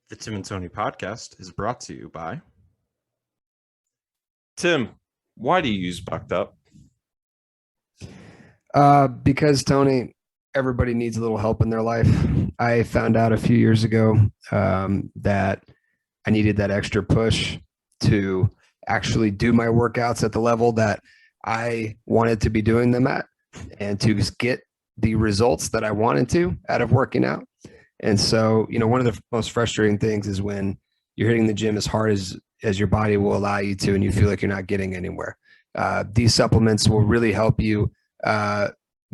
The Tim and Tony podcast is brought to you by Tim. Why do you use Bucked Up? Because Tony, everybody needs a little help in their life. I found out a few years ago that I needed that extra push to actually do my workouts at the level that I wanted to be doing them at and to get the results that I wanted to out of working out. And so, one of the most frustrating things is when you're hitting the gym as hard as your body will allow you to, and you feel like you're not getting anywhere. These supplements will really help you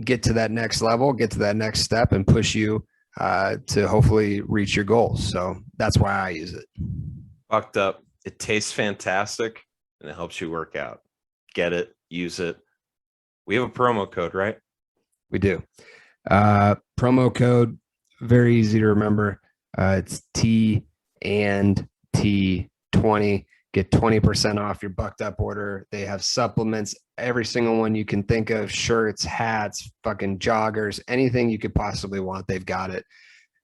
get to that next level, get to that next step, and push you to hopefully reach your goals. So that's why I use it. Bucked Up. It tastes fantastic and it helps you work out. Get it, use it. We have a promo code, right? We do. Promo code, very easy to remember. It's T and T20. Get 20% off your Bucked Up order. They have supplements, every single one you can think of, shirts, hats, fucking joggers, anything you could possibly want. They've got it.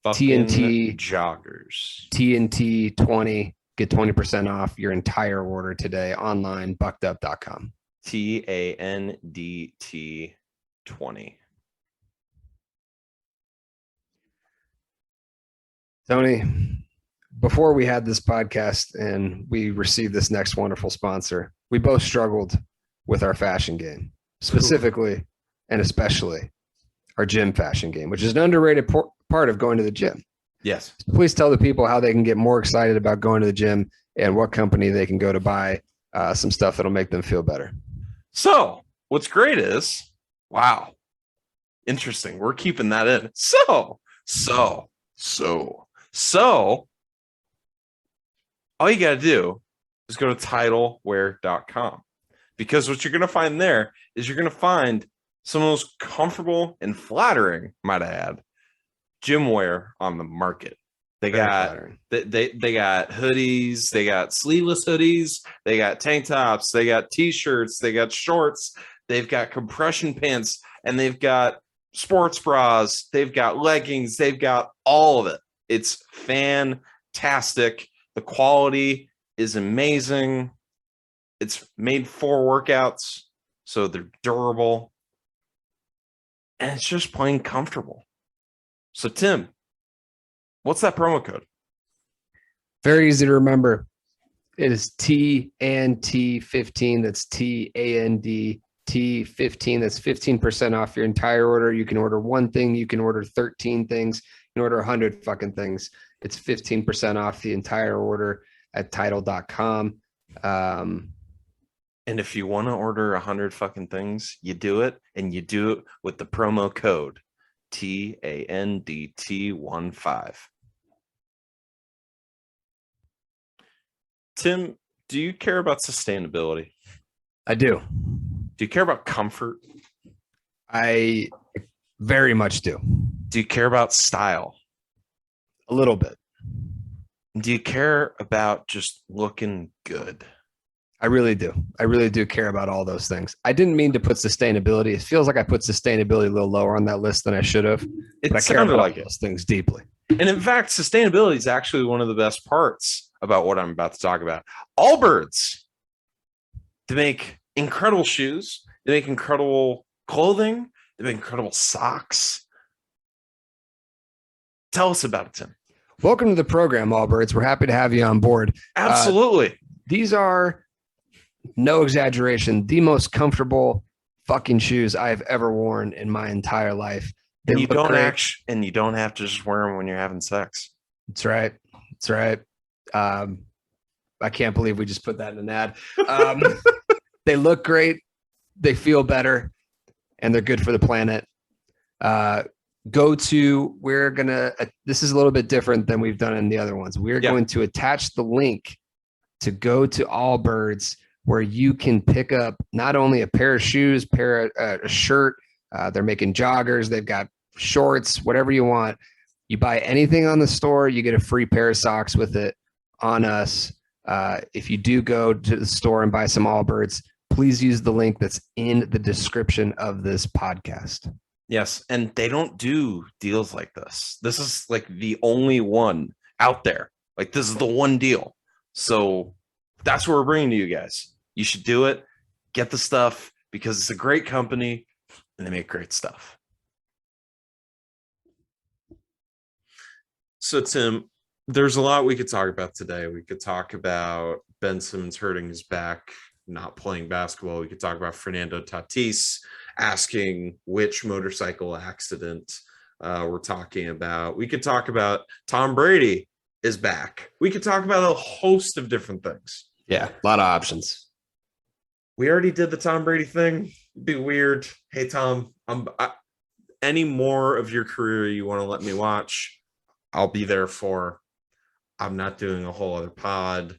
TNT joggers. TNT 20. Get 20% off your entire order today online, buckedup.com. TANDT 20. Tony, before we had this podcast and we received this next wonderful sponsor, we both struggled with our fashion game, specifically and especially our gym fashion game, which is an underrated part of going to the gym. Yes. So please tell the people how they can get more excited about going to the gym and what company they can go to buy some stuff that'll make them feel better. So what's great is, wow, interesting. We're keeping that in. So all you got to do is go to titlewear.com, because what you're going to find there is you're going to find some of the most comfortable and flattering, might I add, gym wear on the market. They got hoodies, they got sleeveless hoodies, they got tank tops, they got t-shirts, they got shorts, they've got compression pants, and they've got sports bras, they've got leggings, they've got all of it. It's fantastic. The quality is amazing. It's made for workouts, so they're durable, and it's just plain comfortable. So, Tim, what's that promo code? Very easy to remember. It is TNT15. That's TANDT15. That's 15% off your entire order. You can order one thing. You can order 13 things. You can order 100 fucking things. It's 15% off the entire order at title.com. And if you want to order 100 fucking things, you do it, and you do it with the promo code TANDT15. Tim, do you care about sustainability? I do. Do you care about comfort? I very much do. Do you care about style? A little bit. Do you care about just looking good? I really do. I really do care about all those things. I didn't mean to put sustainability. It feels like I put sustainability a little lower on that list than I should have. But I care about those things deeply. And in fact, sustainability is actually one of the best parts about what I'm about to talk about. Allbirds, they make incredible shoes. They make incredible clothing. They make incredible socks. Tell us about it, Tim. Welcome to the program, Allbirds. We're happy to have you on board. Absolutely. These are, no exaggeration, the most comfortable fucking shoes I've ever worn in my entire life. And you don't have to just wear them when you're having sex. That's right. That's right. I can't believe we just put that in an ad. They look great. They feel better, and they're good for the planet. This is a little bit different than we've done in the other ones. We're going to attach the link to go to Allbirds, where you can pick up not only a pair of shoes, a shirt. They're making joggers. They've got shorts, whatever you want. You buy anything on the store, you get a free pair of socks with it on us. If you do go to the store and buy some Allbirds, please use the link that's in the description of this podcast. Yes, and they don't do deals like this. This is like the only one out there Like, this is the one deal. So that's what we're bringing to you guys. You should do it. Get the stuff because it's a great company and they make great stuff. So, Tim, there's a lot we could talk about today. We could talk about Ben Simmons hurting his back, not playing basketball. We could talk about Fernando Tatis asking which motorcycle accident we're talking about. We could talk about Tom Brady is back. We could talk about a host of different things. Yeah, a lot of options. We already did the Tom Brady thing. It'd be weird. Hey, Tom, any more of your career you want to let me watch, I'll be there for. I'm not doing a whole other pod.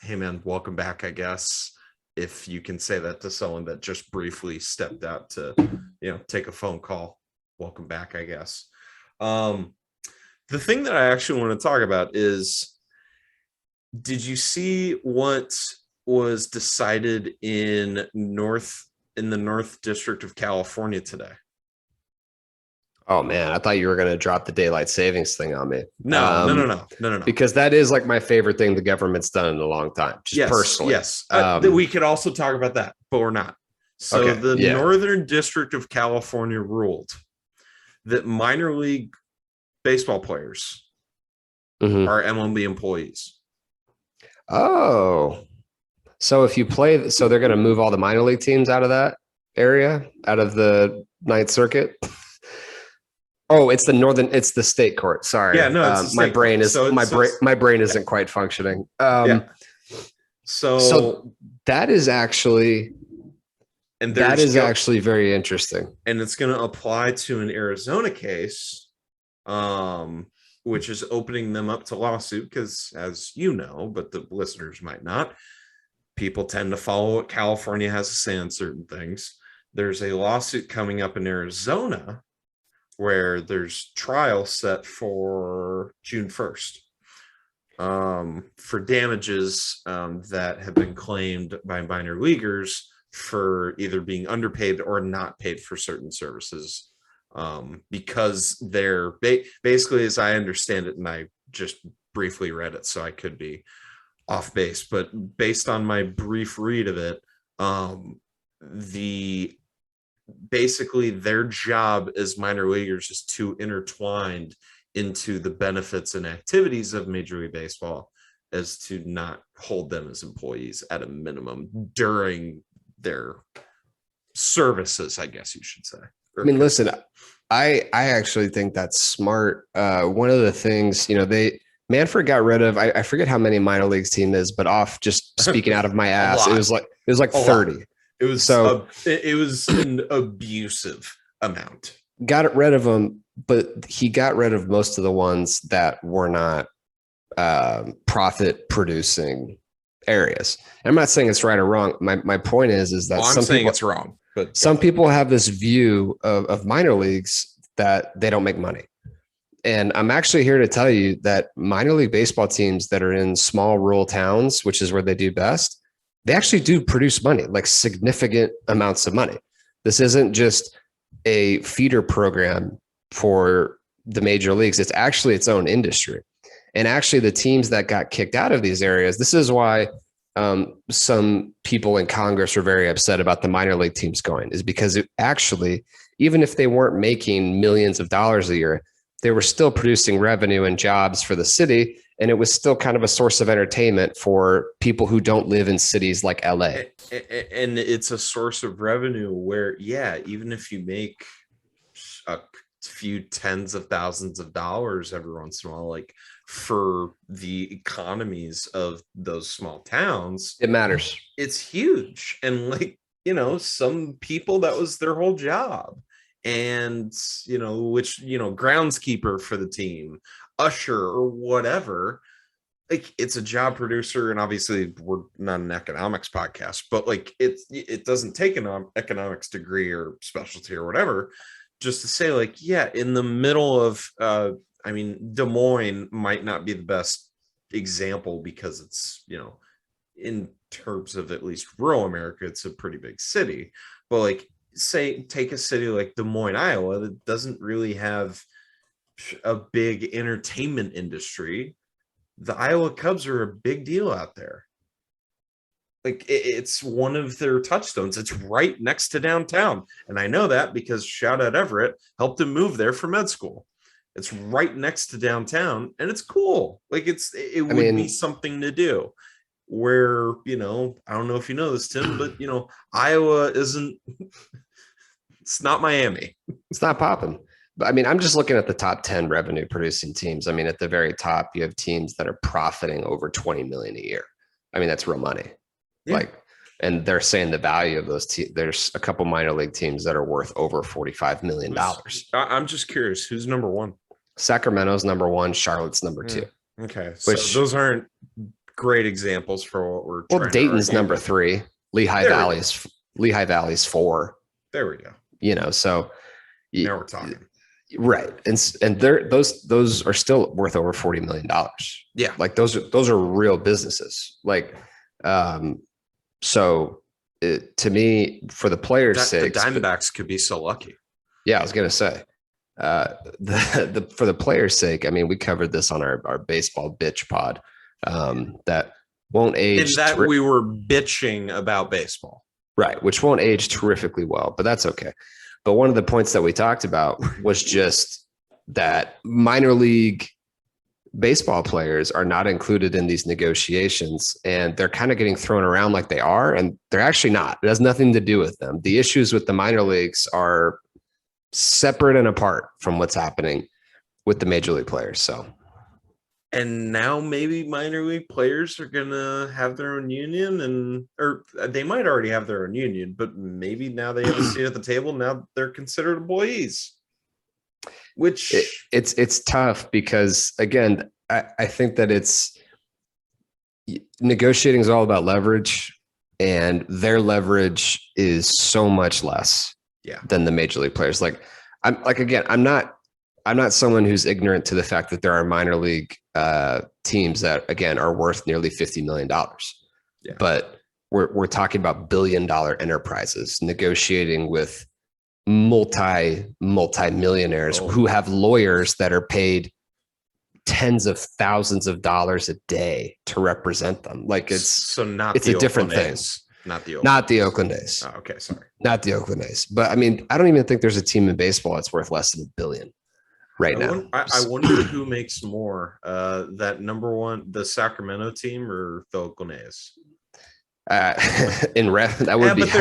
Hey, man, welcome back, I guess. If you can say that to someone that just briefly stepped out to, take a phone call. Welcome back, I guess. The thing that I actually want to talk about is, did you see what was decided in the North District of California today? Oh man, I thought you were going to drop the daylight savings thing on me. No. Because that is like my favorite thing the government's done in a long time. Just personally. Yes. We could also talk about that, but we're not. So Northern District of California ruled that minor league baseball players are MLB employees. Oh, so if you play, so they're going to move all the minor league teams out of that area, out of the Ninth Circuit. Oh, it's the state court. Sorry. Yeah, no, my brain isn't quite functioning. So that is actually, actually very interesting. And it's going to apply to an Arizona case, which is opening them up to lawsuit because, as you know, but the listeners might not, people tend to follow what California has to say on certain things. There's a lawsuit coming up in Arizona where there's trial set for June 1st for damages that have been claimed by minor leaguers for either being underpaid or not paid for certain services, because they're basically, as I understand it, and I just briefly read it, so I could be off base, but based on my brief read of it, basically their job as minor leaguers is too intertwined into the benefits and activities of Major League Baseball as to not hold them as employees at a minimum during their services, I guess you should say. I mean, listen, I actually think that's smart. One of the things, Manfred got rid of, I forget how many minor leagues team is, but off just speaking out of my ass, it was like 30. It was an abusive amount. Got rid of them, but he got rid of most of the ones that were not profit producing areas. And I'm not saying it's right or wrong. My point is that I'm saying it's wrong, but some people have this view of minor leagues that they don't make money. And I'm actually here to tell you that minor league baseball teams that are in small rural towns, which is where they do best, they actually do produce money, like significant amounts of money. This isn't just a feeder program for the major leagues. It's actually its own industry. And actually the teams that got kicked out of these areas, this is why some people in Congress were very upset about the minor league teams going, is because it actually, even if they weren't making millions of dollars a year, they were still producing revenue and jobs for the city. And it was still kind of a source of entertainment for people who don't live in cities like LA. And it's a source of revenue where, even if you make a few tens of thousands of dollars every once in a while, like for the economies of those small towns, it matters. It's huge. And some people, that was their whole job. And, groundskeeper for the team, usher or whatever, like it's a job producer. And obviously we're not an economics podcast, but it doesn't take an economics degree or specialty or whatever just to say in the middle of, Des Moines might not be the best example because it's, in terms of at least rural America, it's a pretty big city, but take a city like Des Moines, Iowa, that doesn't really have a big entertainment industry, the Iowa Cubs are a big deal out there. Like it's one of their touchstones. It's right next to downtown. And I know that because shout out Everett helped him move there for med school. It's right next to downtown and it's cool. Like it would be something to do where, I don't know if you know this, Tim, but Iowa isn't, it's not Miami. It's not popping. But I mean, I'm just looking at the top 10 revenue producing teams. I mean, at the very top, you have teams that are profiting over 20 million a year. I mean, that's real money. Yeah. And they're saying the value of those teams. There's a couple minor league teams that are worth over $45 million. I'm just curious, who's number one? Sacramento's number one. Charlotte's number two. Okay. So those aren't great examples for what we're trying Dayton's number three. Lehigh Valley's four. There we go. So now we're talking. Right. And those are still worth over $40 million. Yeah. Like those are real businesses. Like, so to me, for the players' sake, the Diamondbacks could be so lucky. Yeah, I was going to say, for the players' sake, I mean, we covered this on our baseball bitch pod, that won't age. And that we were bitching about baseball. Right. Which won't age terrifically well, but that's okay. But one of the points that we talked about was just that minor league baseball players are not included in these negotiations, and they're kind of getting thrown around like they are, and they're actually not. It has nothing to do with them. The issues with the minor leagues are separate and apart from what's happening with the major league players. So, and now maybe minor league players are going to have their own union, or they might already have their own union, but maybe now they have a seat at the table. Now they're considered employees. Which it's tough because, again, I think that it's negotiating is all about leverage, and their leverage is so much less than the major league players. I'm not someone who's ignorant to the fact that there are minor league teams that, again, are worth nearly $50 million. Yeah. But we're talking about billion-dollar enterprises negotiating with multi-millionaires who have lawyers that are paid tens of thousands of dollars a day to represent them. Like it's a different thing. Not the Oakland A's. Oh, okay, sorry. Not the Oakland A's. But I mean, I don't even think there's a team in baseball that's worth less than $1 billion now. I wonder who makes more, that number one, the Sacramento team or the Oakland A's? In rev, that would be. But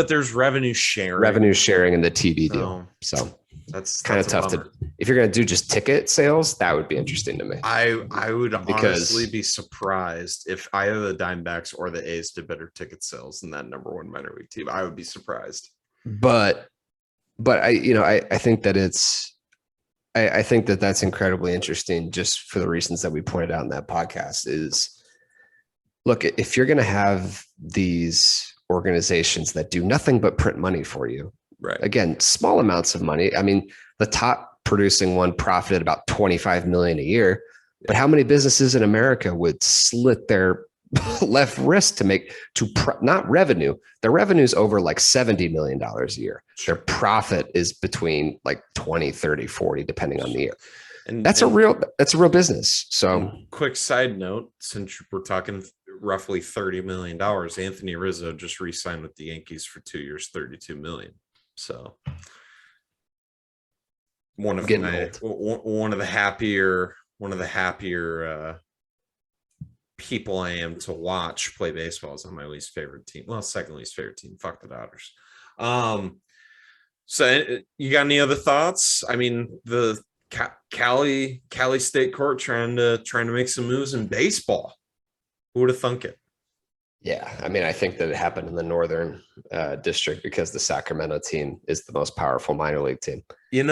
there's revenue sharing in the TV deal. So that's kind of tough to. If you're going to do just ticket sales, that would be interesting to me. I would honestly be surprised if either the Diamondbacks or the A's did better ticket sales than that number one minor league team. I would be surprised. But I think that it's. I think that that's incredibly interesting, just for the reasons that we pointed out in that podcast. Is look, if you're going to have these organizations that do nothing but print money for you, right? Again, small amounts of money. I mean, the top producing one profited about $25 million a year, but how many businesses in America would slit their left wrist not revenue? Their revenue is over like $70 million a year. Their profit is between like 20, 30, 40, depending on the year. And that's a real business. So quick side note, since we're talking roughly $30 million, Anthony Rizzo just re-signed with the Yankees for 2 years, $32 million. So one of the happier people I am to watch play baseball is on my least favorite team. Well, second least favorite team. Fuck the Dodgers. So you got any other thoughts? I mean, the Cali State Court trying to make some moves in baseball. Who would have thunk it? Yeah, I mean, I think that it happened in the Northern District because the Sacramento team is the most powerful minor league team. You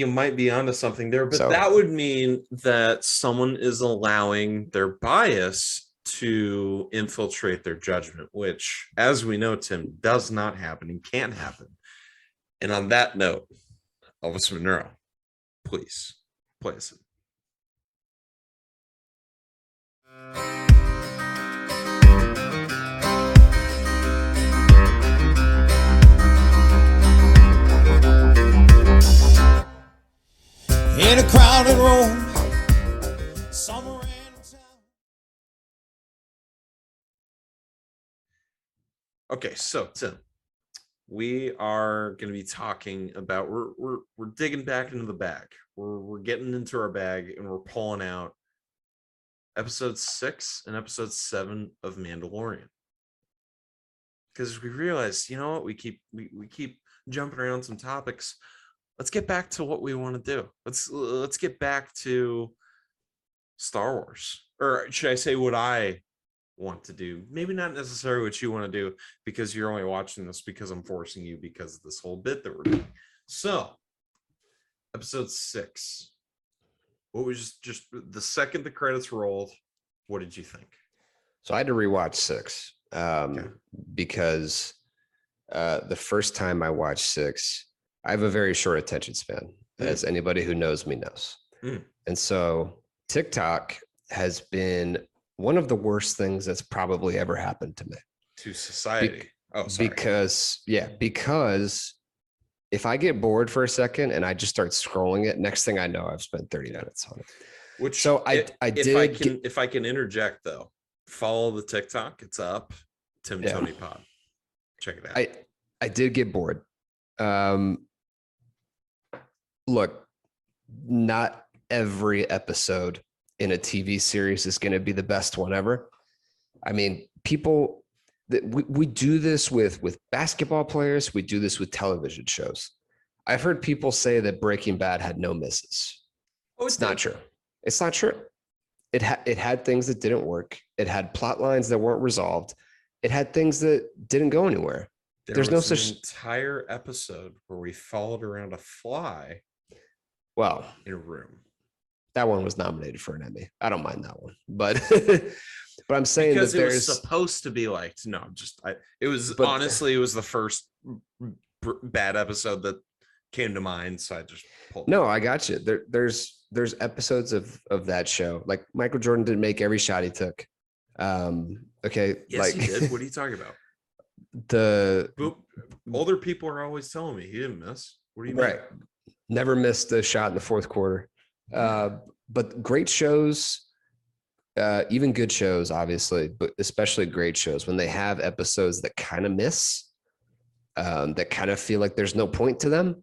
might be onto something there, but that would mean that someone is allowing their bias to infiltrate their judgment, which, as we know, Tim, does not happen and can't happen. And on that note, Elvis Monroe, please play us in. In a crowded room, Okay, so Tim, we are going to be talking about we're digging back into the bag. We're getting into our bag and we're pulling out episode 6 and episode 7 of Mandalorian. Because we realized, you know what, we keep jumping around some topics. Let's get back to what we want to do. Let's get back to Star Wars. Or should I say what I want to do? Maybe not necessarily what you want to do, because you're only watching this because I'm forcing you because of this whole bit that we're doing. So, episode 6. What was just the second the credits rolled? What did you think? So I had to rewatch 6 because the first time I watched 6, I have a very short attention span, as anybody who knows me knows. And so TikTok has been one of the worst things that's probably ever happened to me. To society. Sorry. Because if I get bored for a second and I just start scrolling it, next thing I know, I've spent 30 minutes on it. Which, so if I can interject though, follow the TikTok. It's up. Tony Pod. Check it out. I did get bored. Look, not every episode in a TV series is going to be the best one ever. I mean, people that we do this with basketball players. We do this with television shows. I've heard people say that Breaking Bad had no misses. It's not true. It's not true. It had things that didn't work. It had plot lines that weren't resolved. It had things that didn't go anywhere. There's no such entire episode where we followed around a fly. Well, in a room. That one was nominated for an Emmy. I don't mind that one, but but I'm saying because that it was supposed to be like it was the first bad episode that came to mind, so I just pulled. No, I got you. There's episodes of that show. Like Michael Jordan didn't make every shot he took. Okay, yes, he did. What are you talking about? The older people are always telling me he didn't miss. What do you mean? Right. Never missed a shot in the fourth quarter. But great shows, even good shows, obviously, but especially great shows, when they have episodes that kind of miss, that kind of feel like there's no point to them,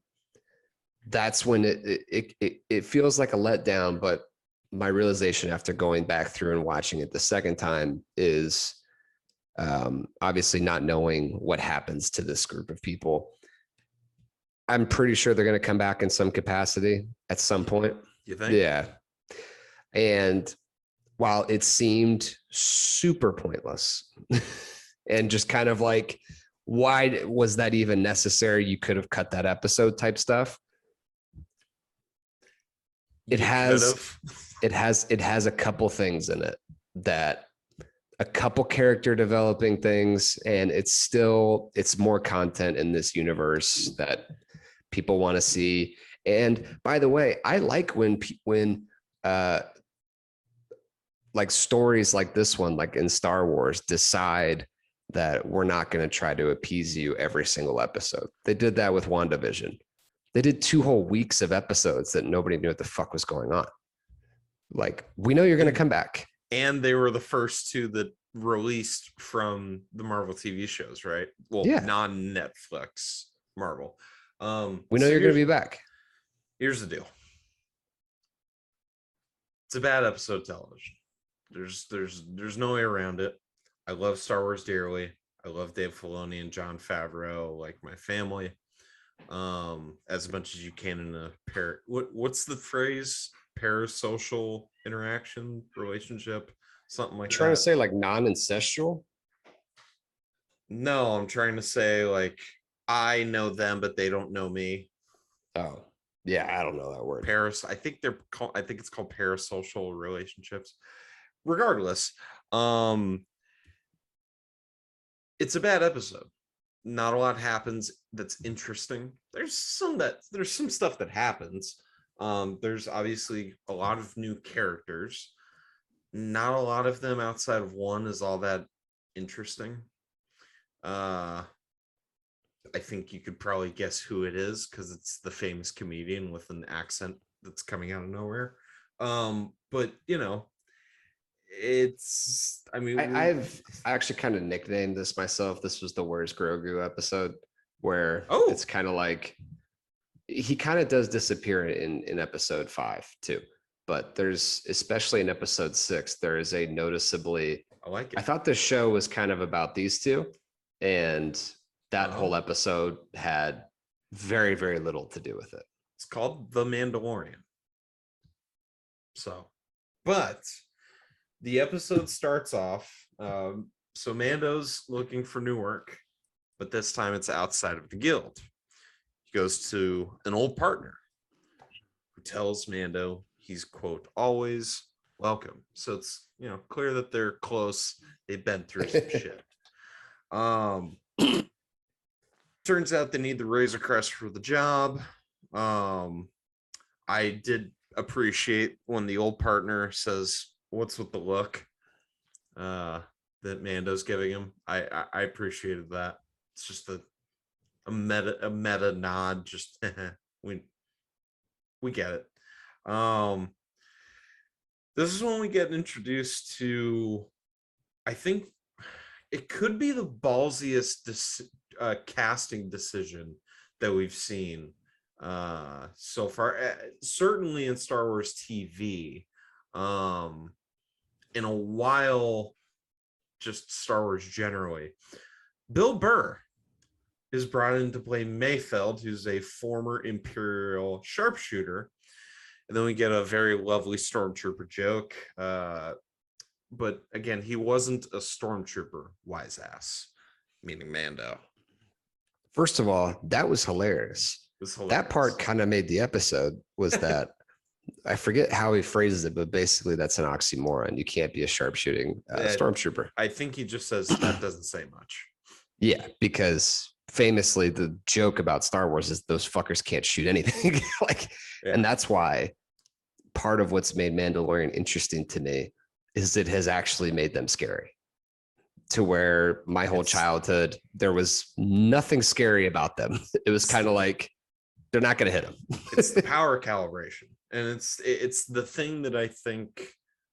that's when it feels like a letdown. But my realization after going back through and watching it the second time is obviously not knowing what happens to this group of people. I'm pretty sure they're going to come back in some capacity at some point. You think? Yeah. And while it seemed super pointless and just kind of like, why was that even necessary? You could have cut that episode type stuff. It has a couple things in it, that a couple character developing things, and it's more content in this universe that people want to see. And by the way, I like when like stories like this one, like in Star Wars, decide that we're not going to try to appease you every single episode. They did that with WandaVision. They did 2 whole weeks of episodes that nobody knew what the fuck was going on. Like, we know you're going to come back. And they were the first 2 that released from the Marvel TV shows, right? Well, non-Netflix Marvel. We know you're going to be back. Here's the deal. It's a bad episode of television. There's no way around it. I love Star Wars dearly. I love Dave Filoni and Jon Favreau like my family. As much as you can in a what's the phrase? Parasocial interaction, relationship, something like that. Trying to say like non-incestual? No, I'm trying to say like I know them, but they don't know me. Oh, yeah, I don't know that word. I think it's called parasocial relationships. Regardless, it's a bad episode. Not a lot happens that's interesting. There's some stuff that happens. There's obviously a lot of new characters. Not a lot of them outside of one is all that interesting. I think you could probably guess who it is because it's the famous comedian with an accent that's coming out of nowhere. But it's, I mean, I actually kind of nicknamed this myself. This was the worst Grogu episode, where Oh. it's kind of like he kind of does disappear in episode 5 too. But there's, especially in episode 6, there is a noticeably, I like it. I thought this show was kind of about these two, and that Uh-huh. whole episode had very, very little to do with it. It's called The Mandalorian. So, but the episode starts off. So Mando's looking for new work, but this time it's outside of the guild. He goes to an old partner who tells Mando he's, quote, always welcome. So it's, you know, clear that they're close. They've been through some shit. Turns out they need the Razor Crest for the job. I did appreciate when the old partner says, "What's with the look?" That Mando's giving him. I appreciated that. It's just a meta nod. Just we get it. This is when we get introduced to, I think it could be the ballsiest casting decision that we've seen so far, certainly in Star Wars TV, in a while, just Star Wars generally. Bill Burr is brought in to play Mayfeld, who's a former Imperial sharpshooter. And then we get a very lovely stormtrooper joke. But again, he wasn't a stormtrooper, wise ass, meaning Mando. First of all, that was hilarious. That part kind of made the episode, was that I forget how he phrases it, but basically that's an oxymoron. You can't be a sharpshooting stormtrooper. I think he just says that doesn't say much. Yeah, because famously the joke about Star Wars is those fuckers can't shoot anything. And that's why part of what's made Mandalorian interesting to me is it has actually made them scary. To where my whole childhood, there was nothing scary about them. It was kind of like, they're not going to hit them. It's the power calibration. And it's the thing that I think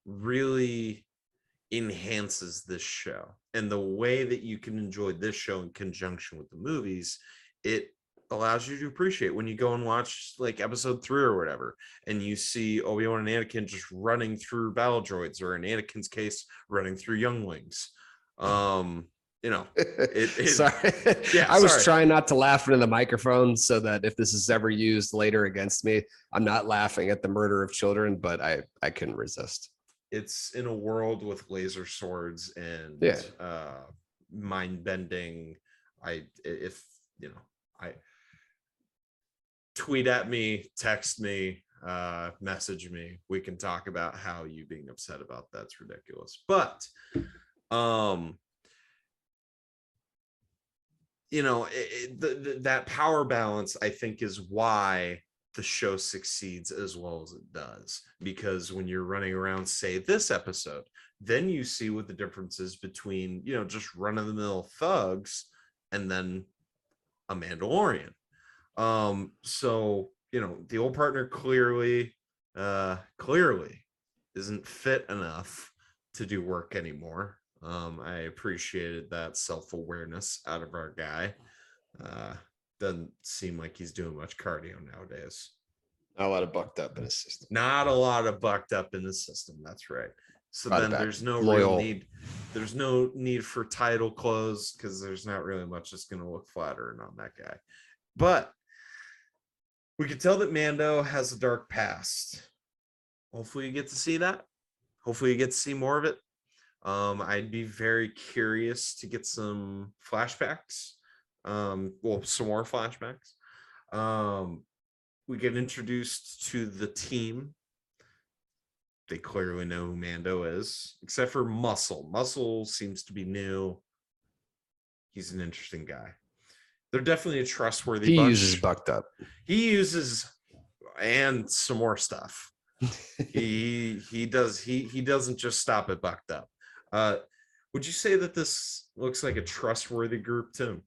really enhances this show. And the way that you can enjoy this show in conjunction with the movies, it allows you to appreciate when you go and watch like episode 3 or whatever, and you see Obi-Wan and Anakin just running through battle droids, or in Anakin's case, running through younglings. You know, sorry. Yeah, I was trying not to laugh into the microphone so that if this is ever used later against me, I'm not laughing at the murder of children, but I couldn't resist. It's in a world with laser swords and mind bending. Tweet at me, text me, message me. We can talk about how you being upset about that's ridiculous. But you know, that power balance, I think, is why the show succeeds as well as it does. Because when you're running around, say, this episode, then you see what the difference is between, you know, just run-of-the-mill thugs and then a Mandalorian. So, you know, the old partner clearly isn't fit enough to do work anymore. I appreciated that self-awareness out of our guy. Doesn't seem like he's doing much cardio nowadays. Not a lot of bucked up in his system. Not a lot of bucked up in his system. That's right. So then there's no real need. There's no need for title clothes because there's not really much that's going to look flattering on that guy. But we can tell that Mando has a dark past. Hopefully you get to see that. Hopefully you get to see more of it. I'd be very curious to get some flashbacks. Some more flashbacks. We get introduced to the team. They clearly know who Mando is, except for Muscle. Muscle seems to be new. He's an interesting guy. They're definitely a trustworthy bunch. He uses bucked up. He uses and some more stuff. he doesn't just stop at bucked up. Would you say that this looks like a trustworthy group, Tim?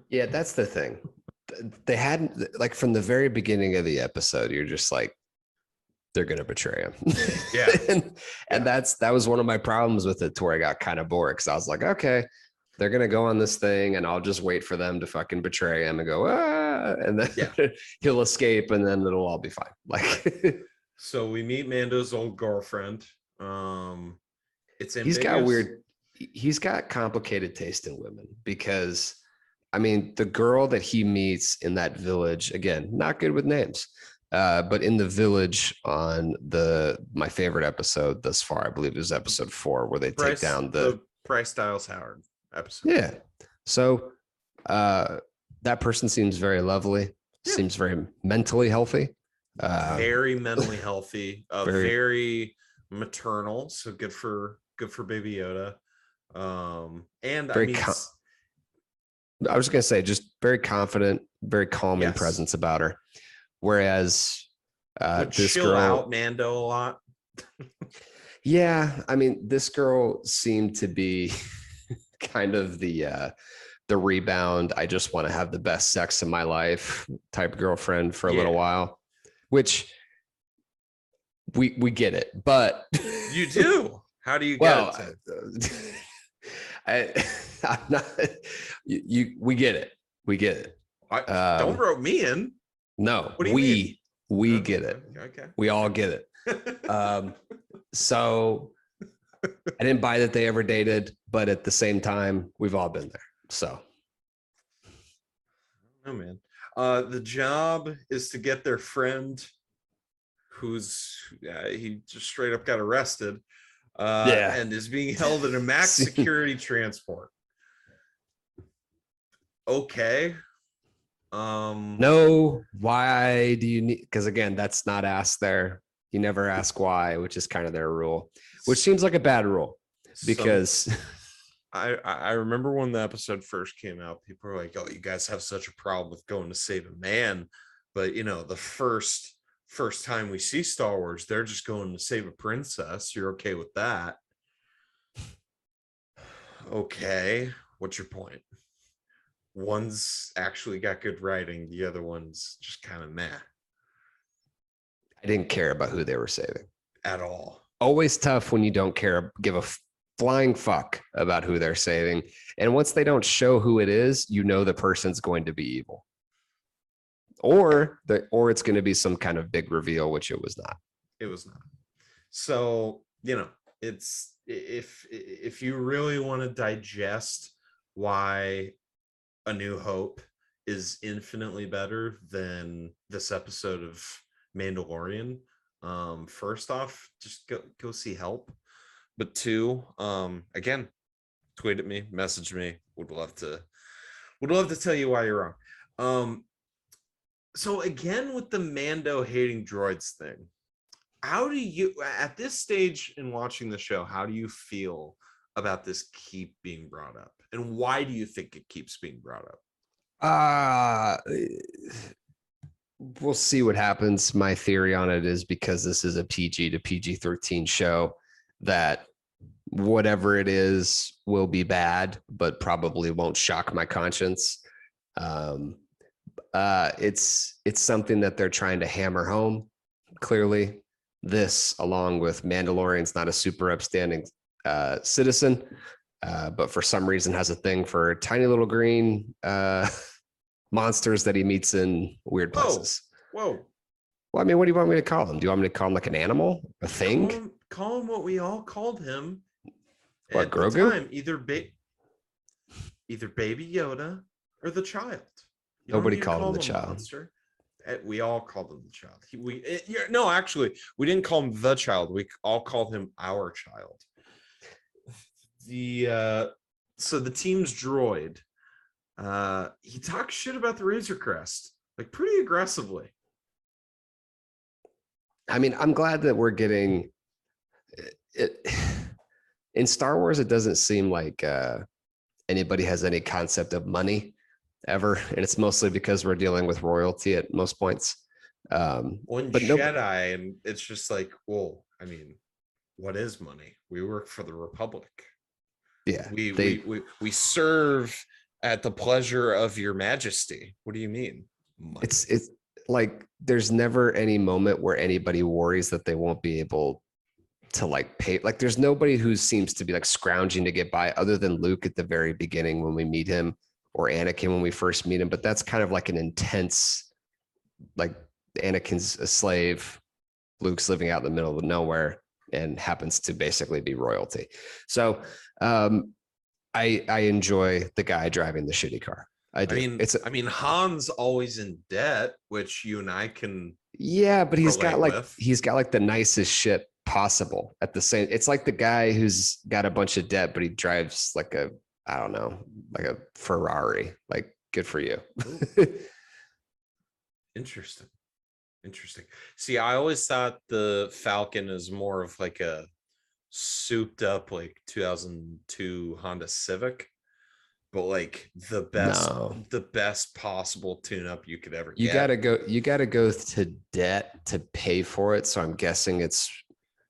Yeah, that's the thing. They hadn't, like, from the very beginning of the episode, you're just like, they're going to betray him. Yeah. and that was one of my problems with it, to where I got kind of bored, because I was like, okay, they're going to go on this thing and I'll just wait for them to fucking betray him and go, and then he'll escape and then it'll all be fine. Like, so we meet Mando's old girlfriend. It's ambiguous. He's got complicated taste in women, because I mean, the girl that he meets in that village, again, not good with names, but in the village on my favorite episode thus far, I believe it was episode 4, where they take down the Bryce Dallas Howard episode. Yeah. So that person seems very lovely, seems very mentally healthy. Very mentally healthy, very maternal. So good for Baby Yoda. And very I was gonna say, just very confident, very calming presence about her. Whereas this chill girl out Mando a lot. Yeah, I mean, this girl seemed to be kind of the rebound, I just want to have the best sex in my life type girlfriend for a little while, which we get it, but you do. How do you get it? I'm not. We get it. We get it. Don't rope me in. No, what do you we get it. Okay, we all get it. So I didn't buy that they ever dated, but at the same time, we've all been there. So, oh man, the job is to get their friend, who's he just straight up got arrested. And is being held in a max security transport. Okay. No, why do you need? Because again, that's not asked there. You never ask why, which is kind of their rule, which seems like a bad rule. Because I remember when the episode first came out, people were like, "Oh, you guys have such a problem with going to save a man," but you know, the first time we see Star Wars, they're just going to save a princess. You're okay with that? Okay, what's your point? One's actually got good writing, the other one's just kind of meh. I didn't care about who they were saving at all. Always tough when you don't give a flying fuck about who they're saving, and once they don't show who it is, you know the person's going to be evil. Or it's going to be some kind of big reveal, which it was not. It was not. So, you know, it's if you really want to digest why A New Hope is infinitely better than this episode of Mandalorian, first off, just go see Help. But 2, again, tweet at me, message me. Would love to tell you why you're wrong. So again, with the Mando hating droids thing, how do you, at this stage in watching the show, how do you feel about this keep being brought up? And why do you think it keeps being brought up? We'll see what happens. My theory on it is because this is a PG to PG-13 show, that whatever it is will be bad, but probably won't shock my conscience. It's something that they're trying to hammer home. Clearly, this, along with Mandalorian's not a super upstanding citizen, but for some reason has a thing for tiny little green monsters that he meets in weird places. Whoa. Well, I mean, what do you want me to call him? Do you want me to call him like an animal, a thing? Call him what we all called him. What, at Grogu? The time, either Baby Yoda or the child. Nobody called him the child. Monster. We all called him the child. No, actually, we didn't call him the child. We all called him our child. So the team's droid, he talks shit about the Razor Crest, like pretty aggressively. I mean, I'm glad that we're getting it. In Star Wars, it doesn't seem like anybody has any concept of money ever, and it's mostly because we're dealing with royalty at most points. But Jedi, and it's just like, well, I mean, what is money? We work for the Republic. Yeah, we serve at the pleasure of your Majesty. What do you mean? Money? like there's never any moment where anybody worries that they won't be able to like pay. Like there's nobody who seems to be like scrounging to get by other than Luke at the very beginning when we meet him, or Anakin when we first meet him. But that's kind of like an intense, like Anakin's a slave, Luke's living out in the middle of nowhere and happens to basically be royalty. So I enjoy the guy driving the shitty car. I do. I mean, Han's always in debt, which you and I can. Yeah, but he's got like with. he's got like the nicest shit possible at the same. It's like the guy who's got a bunch of debt, but he drives like a, I don't know, like a Ferrari. Like, good for you. Interesting. See, I always thought the Falcon is more of like a souped up like 2002 Honda Civic, but like the best possible tune-up you could ever get. You gotta go to debt to pay for it. So I'm guessing it's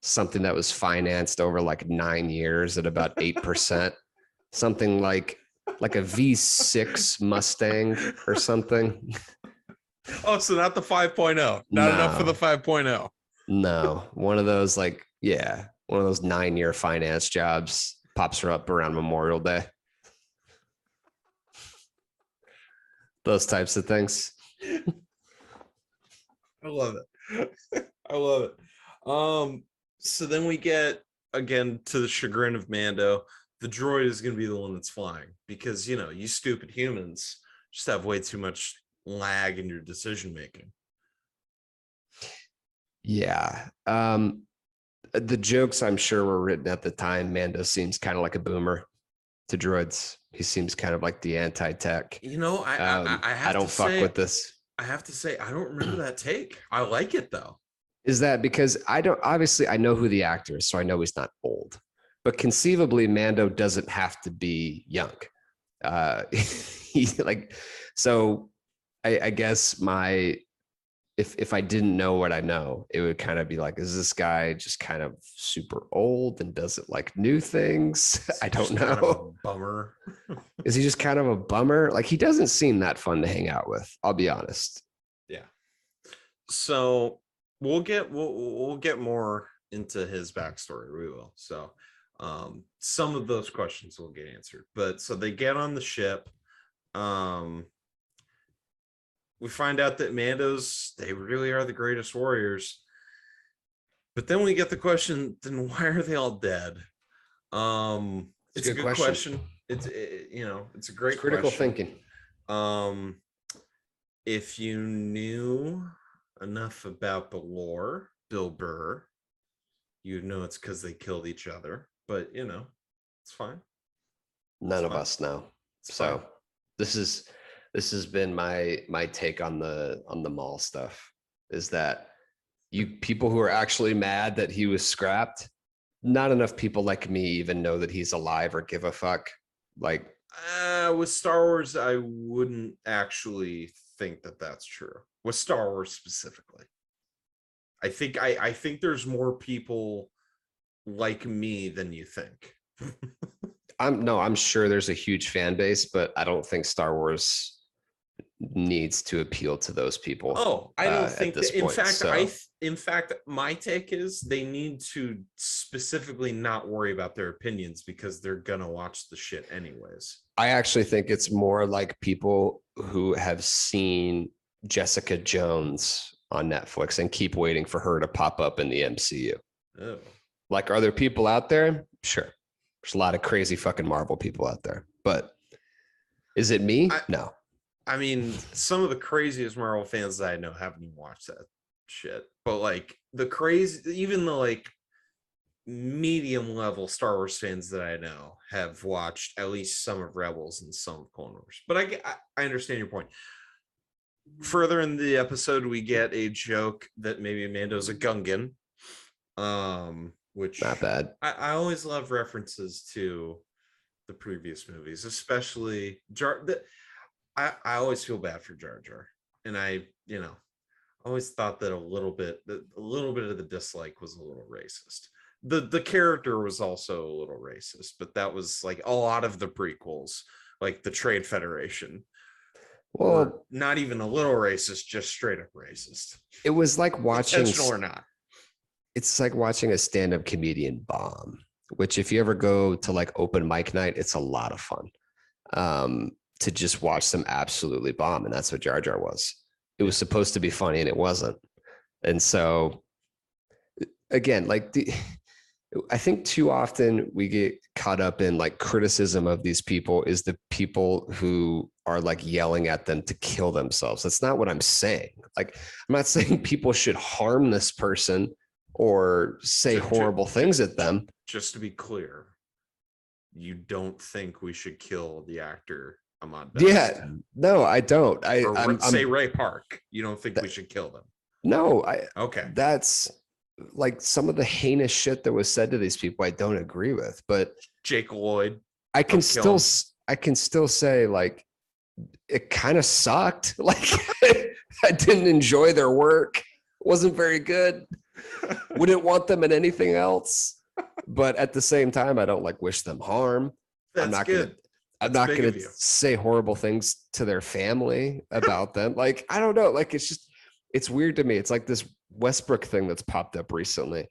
something that was financed over like 9 years at about 8%, something like a V6 Mustang or something. Oh, so not the 5.0. Not enough for the 5.0. No, one of those like, yeah, one of those 9-year finance jobs pops her up around Memorial Day. Those types of things. I love it. I love it. So then we get again to the chagrin of Mando. The droid is going to be the one that's flying because, you know, you stupid humans just have way too much lag in your decision making. Yeah. The jokes I'm sure were written at the time. Mando seems kind of like a boomer to droids. He seems kind of like the anti-tech. You know, I don't fuck with this. I have to say, I don't remember that take. I like it though. Is that because I know who the actor is, so I know he's not old, but conceivably Mando doesn't have to be young. I guess if I didn't know what I know, it would kind of be like, is this guy just kind of super old and doesn't like new things? I don't know. Kind of a bummer. Is he just kind of a bummer? Like, he doesn't seem that fun to hang out with. I'll be honest. Yeah. So we'll get more into his backstory. We will. So some of those questions will get answered. But so they get on the ship. We find out that Mandos, they really are the greatest warriors. But then we get the question, then why are they all dead? It's a good question. It's a great critical question. thinking. If you knew enough about the lore, Bill Burr, you'd know it's because they killed each other. But you know, it's fine. None of us know. So this has been my take on the Maul stuff, is that you people who are actually mad that he was scrapped, not enough people like me even know that he's alive or give a fuck. Like, with Star Wars, I wouldn't actually think that that's true. With Star Wars specifically, I think there's more people like me than you think. I'm sure there's a huge fan base, but I don't think Star Wars needs to appeal to those people. Oh, I don't think that. In fact, so. In fact, my take is they need to specifically not worry about their opinions because they're gonna watch the shit anyways. I actually think it's more like people who have seen Jessica Jones on Netflix and keep waiting for her to pop up in the MCU. Oh. Like, are there people out there? Sure. There's a lot of crazy fucking Marvel people out there, but is it me? No. I mean, some of the craziest Marvel fans that I know haven't even watched that shit. But like even the like medium level Star Wars fans that I know have watched at least some of Rebels and some of Clone Wars. But I understand your point. Further in the episode, we get a joke that maybe Mando's a Gungan. Which not bad. I always love references to the previous movies, especially I always feel bad for Jar Jar, and I always thought that a little bit of the dislike was a little racist. The character was also a little racist, but that was like a lot of the prequels, like the Trade Federation. Well, or not even a little racist, just straight up racist, it was like watching, intentional or not. it's like watching a stand-up comedian bomb, which if you ever go to like open mic night, it's a lot of fun. To just watch them absolutely bomb. And that's what Jar Jar was. It was supposed to be funny and it wasn't. And so again, like I think too often we get caught up in like criticism of these people is the people who are like yelling at them to kill themselves. That's not what I'm saying. Like, I'm not saying people should harm this person or say horrible things at them. Just to be clear, you don't think we should kill the actor Ahmad? Yeah, no, I don't. I'm say Ray Park. You don't think we should kill them? No, okay. That's like some of the heinous shit that was said to these people. I don't agree with, but Jake Lloyd. I can still say like it kind of sucked. Like I didn't enjoy their work. Wasn't very good. Wouldn't want them in anything else. But at the same time, I don't like wish them harm. That's I'm not gonna say horrible things to their family about them. Like, I don't know. Like, it's weird to me. It's like this Westbrook thing that's popped up recently.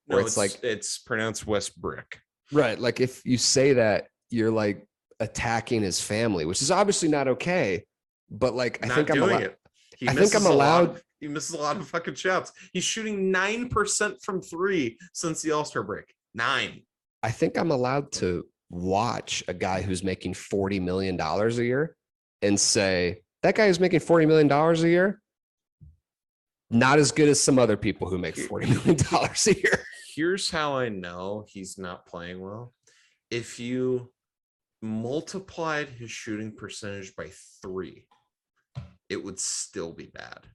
Where it's like it's pronounced Westbrook. Right. Like if you say that, you're like attacking his family, which is obviously not okay. But like I think I'm allowed. He misses a lot of fucking shots. He's shooting 9% from 3 since the All-Star break. 9. I think I'm allowed to watch a guy who's making $40 million a year and say, that guy who's making $40 million a year, not as good as some other people who make $40 million a year. Here's how I know he's not playing well. If you multiplied his shooting percentage by 3, it would still be bad.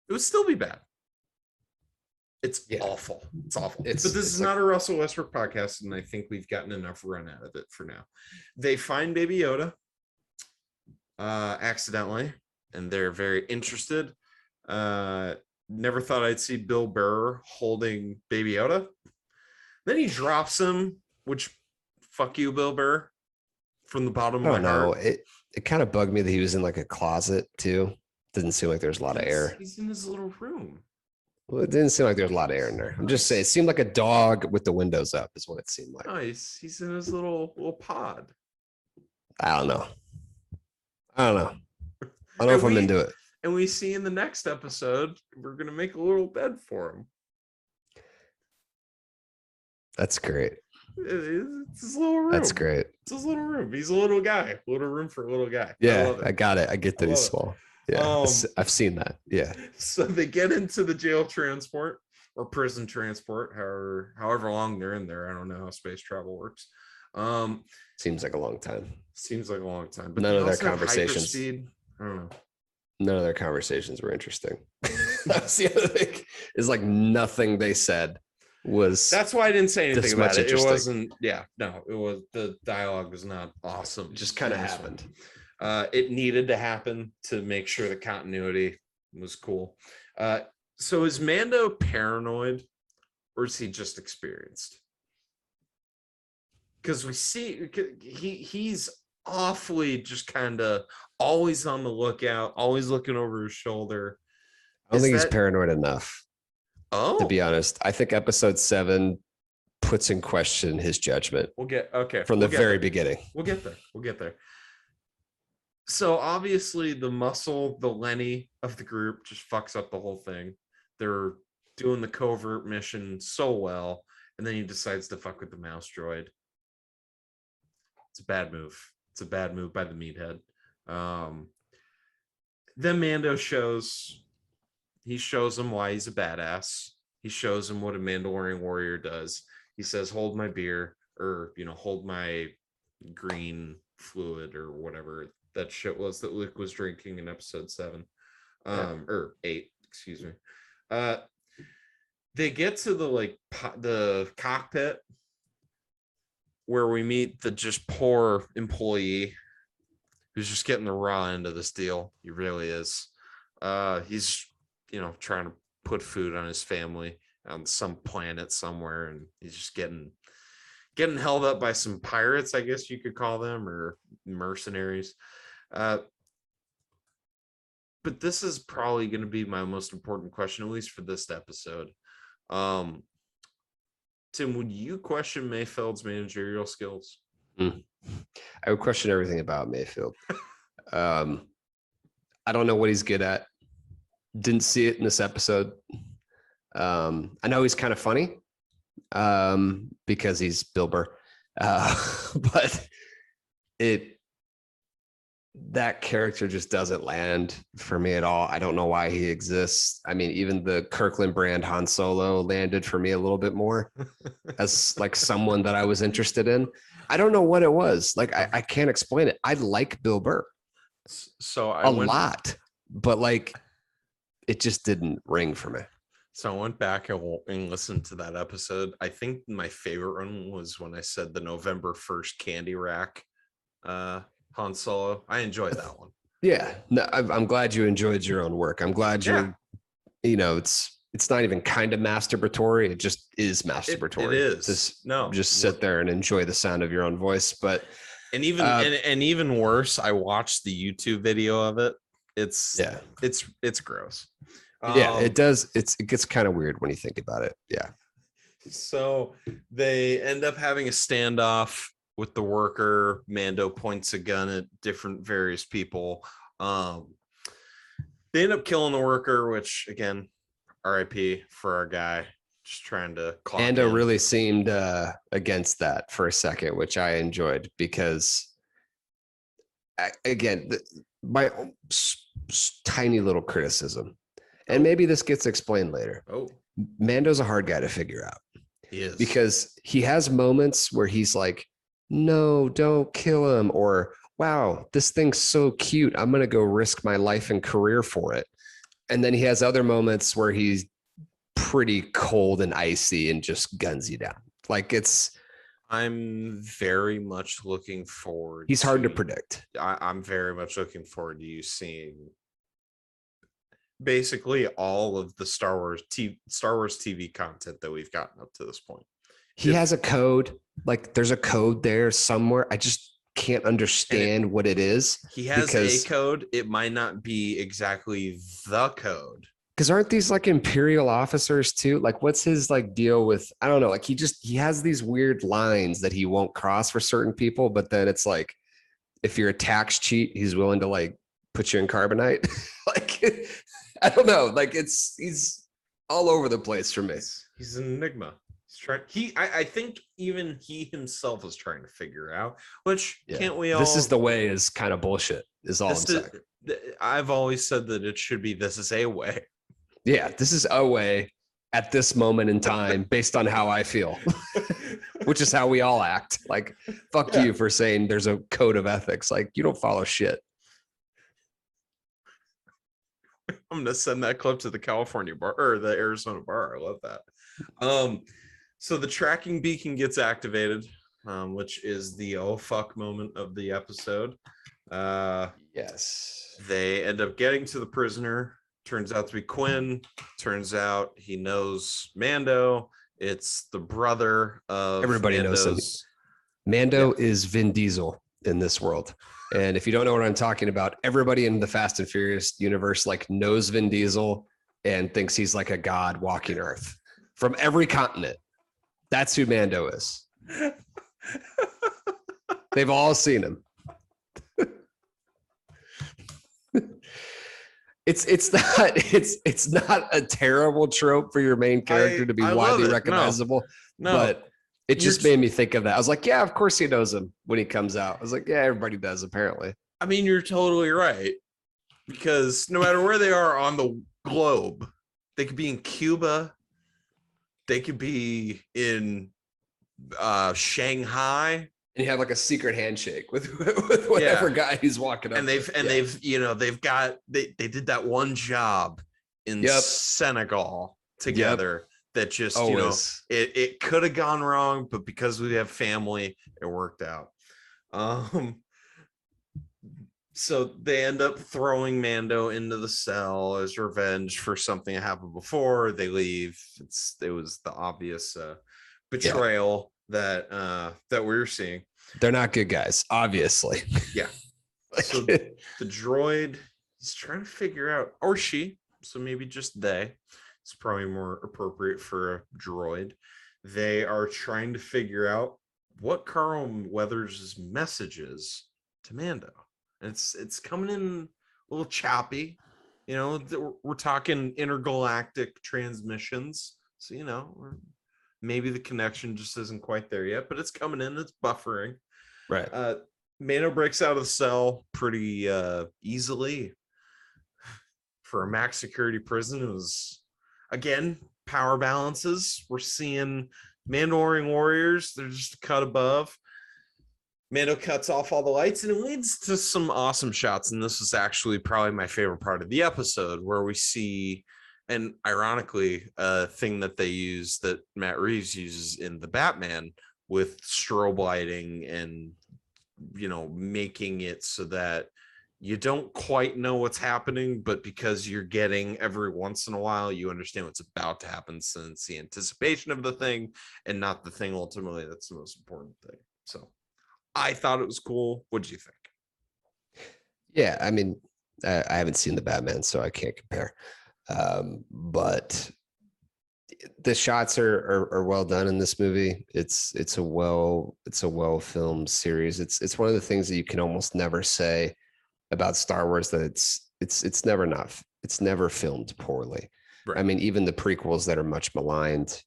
It would still be bad. It's awful. It's awful. But this is not a Russell Westbrook podcast, and I think we've gotten enough run out of it for now. They find Baby Yoda accidentally, and they're very interested. Never thought I'd see Bill Burr holding Baby Yoda. Then he drops him, which fuck you, Bill Burr, from the bottom of my heart. It kind of bugged me that he was in like a closet too. Didn't seem like there's a lot of air. He's in his little room. Well, it didn't seem like there's a lot of air in there. I'm just saying, it seemed like a dog with the windows up is what it seemed like. No, he's in his little pod. I don't know. I don't know if I'm into it. And we see in the next episode, we're going to make a little bed for him. That's great. It's his little room. That's great. It's his little room. He's a little guy. Little room for a little guy. Yeah, I got it. I get that he's small. Yeah, I've seen that. Yeah. So they get into the jail transport or prison transport, however long they're in there. I don't know how space travel works. Seems like a long time. But none of their conversations. I don't know. None of their conversations were interesting. That's the other thing. Is like nothing they said was. That's why I didn't say anything about it. It wasn't. Yeah, no, it was, the dialogue was not awesome. It just kind of happened. It needed to happen to make sure the continuity was cool. So is Mando paranoid, or is he just experienced? Because we see he's awfully just kind of always on the lookout, always looking over his shoulder. I don't think he's paranoid enough. Oh, to be honest, I think episode 7 puts in question his judgment. From the very beginning. We'll get there. So obviously the Lenny of the group just fucks up the whole thing. They're doing the covert mission so well, and then he decides to fuck with the mouse droid. It's a bad move. It's a bad move by the meathead. Then Mando shows him why he's a badass. He shows him what a Mandalorian warrior does. He says, hold my beer, or, hold my green fluid, or whatever that shit was that Luke was drinking in episode 7, or 8, excuse me. They get to the cockpit where we meet the just poor employee who's just getting the raw end of this deal. He really is. He's, trying to put food on his family on some planet somewhere, and he's just getting held up by some pirates, I guess you could call them, or mercenaries. But this is probably going to be my most important question, at least for this episode. Tim, would you question Mayfield's managerial skills? I would question everything about Mayfield. I don't know what he's good at. Didn't see it in this episode. I know he's kind of funny because he's Bill Burr. But that character just doesn't land for me at all. I don't know why he exists. I mean, even the Kirkland brand Han Solo landed for me a little bit more as like someone that I was interested in. I don't know what it was. Like, I can't explain it. I like Bill Burr So a lot, but like, it just didn't ring for me. So I went back and listened to that episode. I think my favorite one was when I said the November 1st candy rack Han Solo. I enjoyed that one. Yeah. No, I'm glad you enjoyed your own work. I'm glad you're, it's not even kind of masturbatory. It just is masturbatory. It is. Just sit there and enjoy the sound of your own voice. But and even worse, I watched the YouTube video of it. It's gross. Yeah, it does. It gets kind of weird when you think about it. Yeah. So they end up having a standoff with the worker. Mando points a gun at different various people. They end up killing the worker, which again, RIP for our guy. Just trying to clock Mando in. really seemed against that for a second, which I enjoyed because my tiny little criticism, and maybe this gets explained later. Mando's a hard guy to figure out. He is, because he has moments where he's like, no, don't kill him, or wow, this thing's so cute, I'm gonna go risk my life and career for it. And then he has other moments where he's pretty cold and icy and just guns you down. Like, I'm very much looking forward. He's hard to predict. I'm very much looking forward to you seeing basically all of the Star Wars TV content that we've gotten up to this point. He has a code. Like, there's a code there somewhere. I just can't understand what it is. He has a code. It might not be exactly the code. Because aren't these like Imperial officers too? Like, what's his like deal with? I don't know. Like, he has these weird lines that he won't cross for certain people, but then it's like, if you're a tax cheat, he's willing to like put you in carbonite. Like, I don't know. Like, he's all over the place for me. He's an enigma. I think even he himself is trying to figure out, which can't we all? This is the way is kind of bullshit is all I'm saying. I've always said that it should be, this is a way. Yeah, this is a way at this moment in time based on how I feel, which is how we all act. Like, fuck you for saying there's a code of ethics. Like, you don't follow shit. I'm going to send that clip to the California bar or the Arizona bar. I love that. So the tracking beacon gets activated, which is the oh fuck moment of the episode. Yes. They end up getting to the prisoner. Turns out to be Quinn. Turns out he knows Mando. It's the brother of everybody knows him. Mando is Vin Diesel in this world. And if you don't know what I'm talking about, everybody in the Fast and Furious universe like knows Vin Diesel and thinks he's like a god walking Earth from every continent. That's who Mando is. They've all seen him. It's not a terrible trope for your main character to be widely recognizable. No, but it just made me think of that. I was like, yeah, of course he knows him when he comes out. I was like, yeah, everybody does apparently. I mean, you're totally right, because no matter where they are on the globe, they could be in Cuba, they could be in Shanghai. And you have like a secret handshake with whatever guy he's walking up. And they've did that one job in Senegal together that just it could have gone wrong, but because we have family, it worked out. So they end up throwing Mando into the cell as revenge for something that happened before. They leave. It was the obvious betrayal that we were seeing. They're not good guys, obviously. Yeah. So the droid, he's trying to figure out, or she, so maybe just they. It's probably more appropriate for a droid. They are trying to figure out what Carl Weathers' message is to Mando. And it's coming in a little choppy. You know, we're talking intergalactic transmissions. So, you know, maybe the connection just isn't quite there yet, but it's coming in, it's buffering. Right. Mando breaks out of the cell pretty easily. For a max security prison, it was, again, power balances. We're seeing Mandalorian warriors, they're just a cut above. Mando cuts off all the lights, and it leads to some awesome shots. And this is actually probably my favorite part of the episode, where we see, and ironically, a thing that they use that Matt Reeves uses in the Batman with strobe lighting and, you know, making it so that you don't quite know what's happening, but because you're getting every once in a while, you understand what's about to happen, since the anticipation of the thing and not the thing ultimately that's the most important thing. So I thought it was cool. What did you think? Yeah, I mean, I haven't seen the Batman, so I can't compare. But the shots are well done in this movie. It's a well filmed series. It's one of the things that you can almost never say about Star Wars, that it's never filmed poorly. Right. I mean, even the prequels that are much maligned,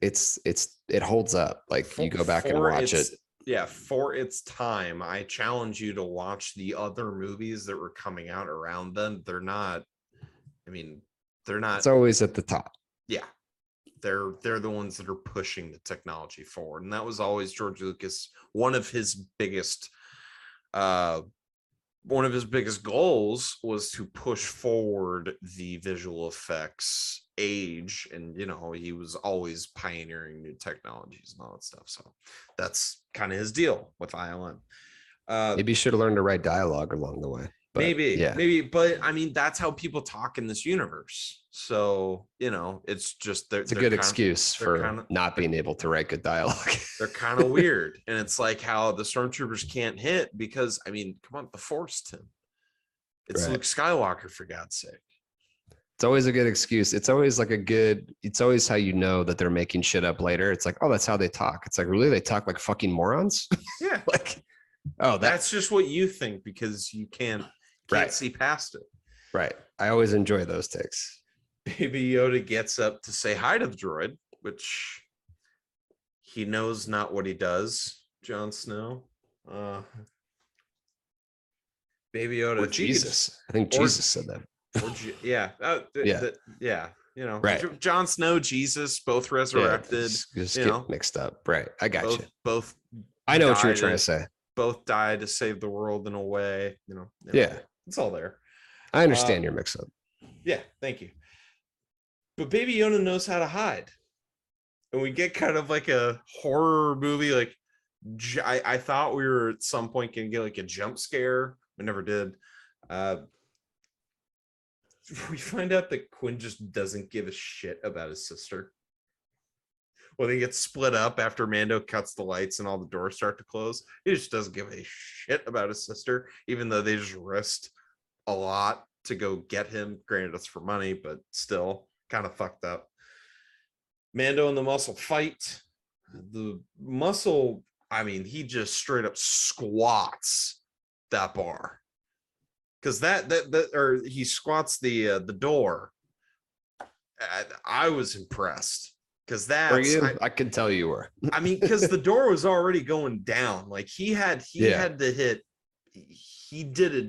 it holds up. Like, you go back and watch it. Yeah, for its time, I challenge you to watch the other movies that were coming out around them. They're not. It's always at the top. Yeah, they're the ones that are pushing the technology forward, and that was always George Lucas. One of his biggest goals was to push forward the visual effects age, and you know, he was always pioneering new technologies and all that stuff. So that's kind of his deal with ILM. Maybe you should have learned to write dialogue along the way. But, maybe, but I mean, that's how people talk in this universe. So, you know, it's just it's a good excuse for not being able to write good dialogue. They're kind of weird. And it's like how the stormtroopers can't hit because, I mean, come on, the Force, Tim. It's right. Luke Skywalker, for God's sake. It's always a good excuse. It's always it's always how you know that they're making shit up later. It's like, oh, that's how they talk. It's like, really? They talk like fucking morons? Yeah. Like, oh, that's just what you think because you can't right. see past it. Right. I always enjoy those takes. Baby Yoda gets up to say hi to the droid, which he knows not what he does. Jon Snow. Baby Yoda. Or Jesus. I think Jesus said that. Yeah. Yeah. You know, right. Jon Snow, Jesus, both resurrected. Just get mixed up. Right. I got you. Both. I know what you were trying to say. Both died to save the world in a way. You know. Yeah. It's all there. I understand your mix up. Yeah. Thank you. But Baby Yoda knows how to hide. And we get kind of like a horror movie. Like, I thought we were at some point going to get like a jump scare. We never did. We find out that Quinn just doesn't give a shit about his sister. When they get split up after Mando cuts the lights and all the doors start to close, he just doesn't give a shit about his sister, even though they just risked a lot to go get him. Granted, it's for money, but still kind of fucked up. Mando and the Muscle fight. The Muscle, I mean, he just straight up squats that bar. Because or he squats the door. I was impressed. Because I can tell you were. I mean, because the door was already going down. Like he had to hit. He did a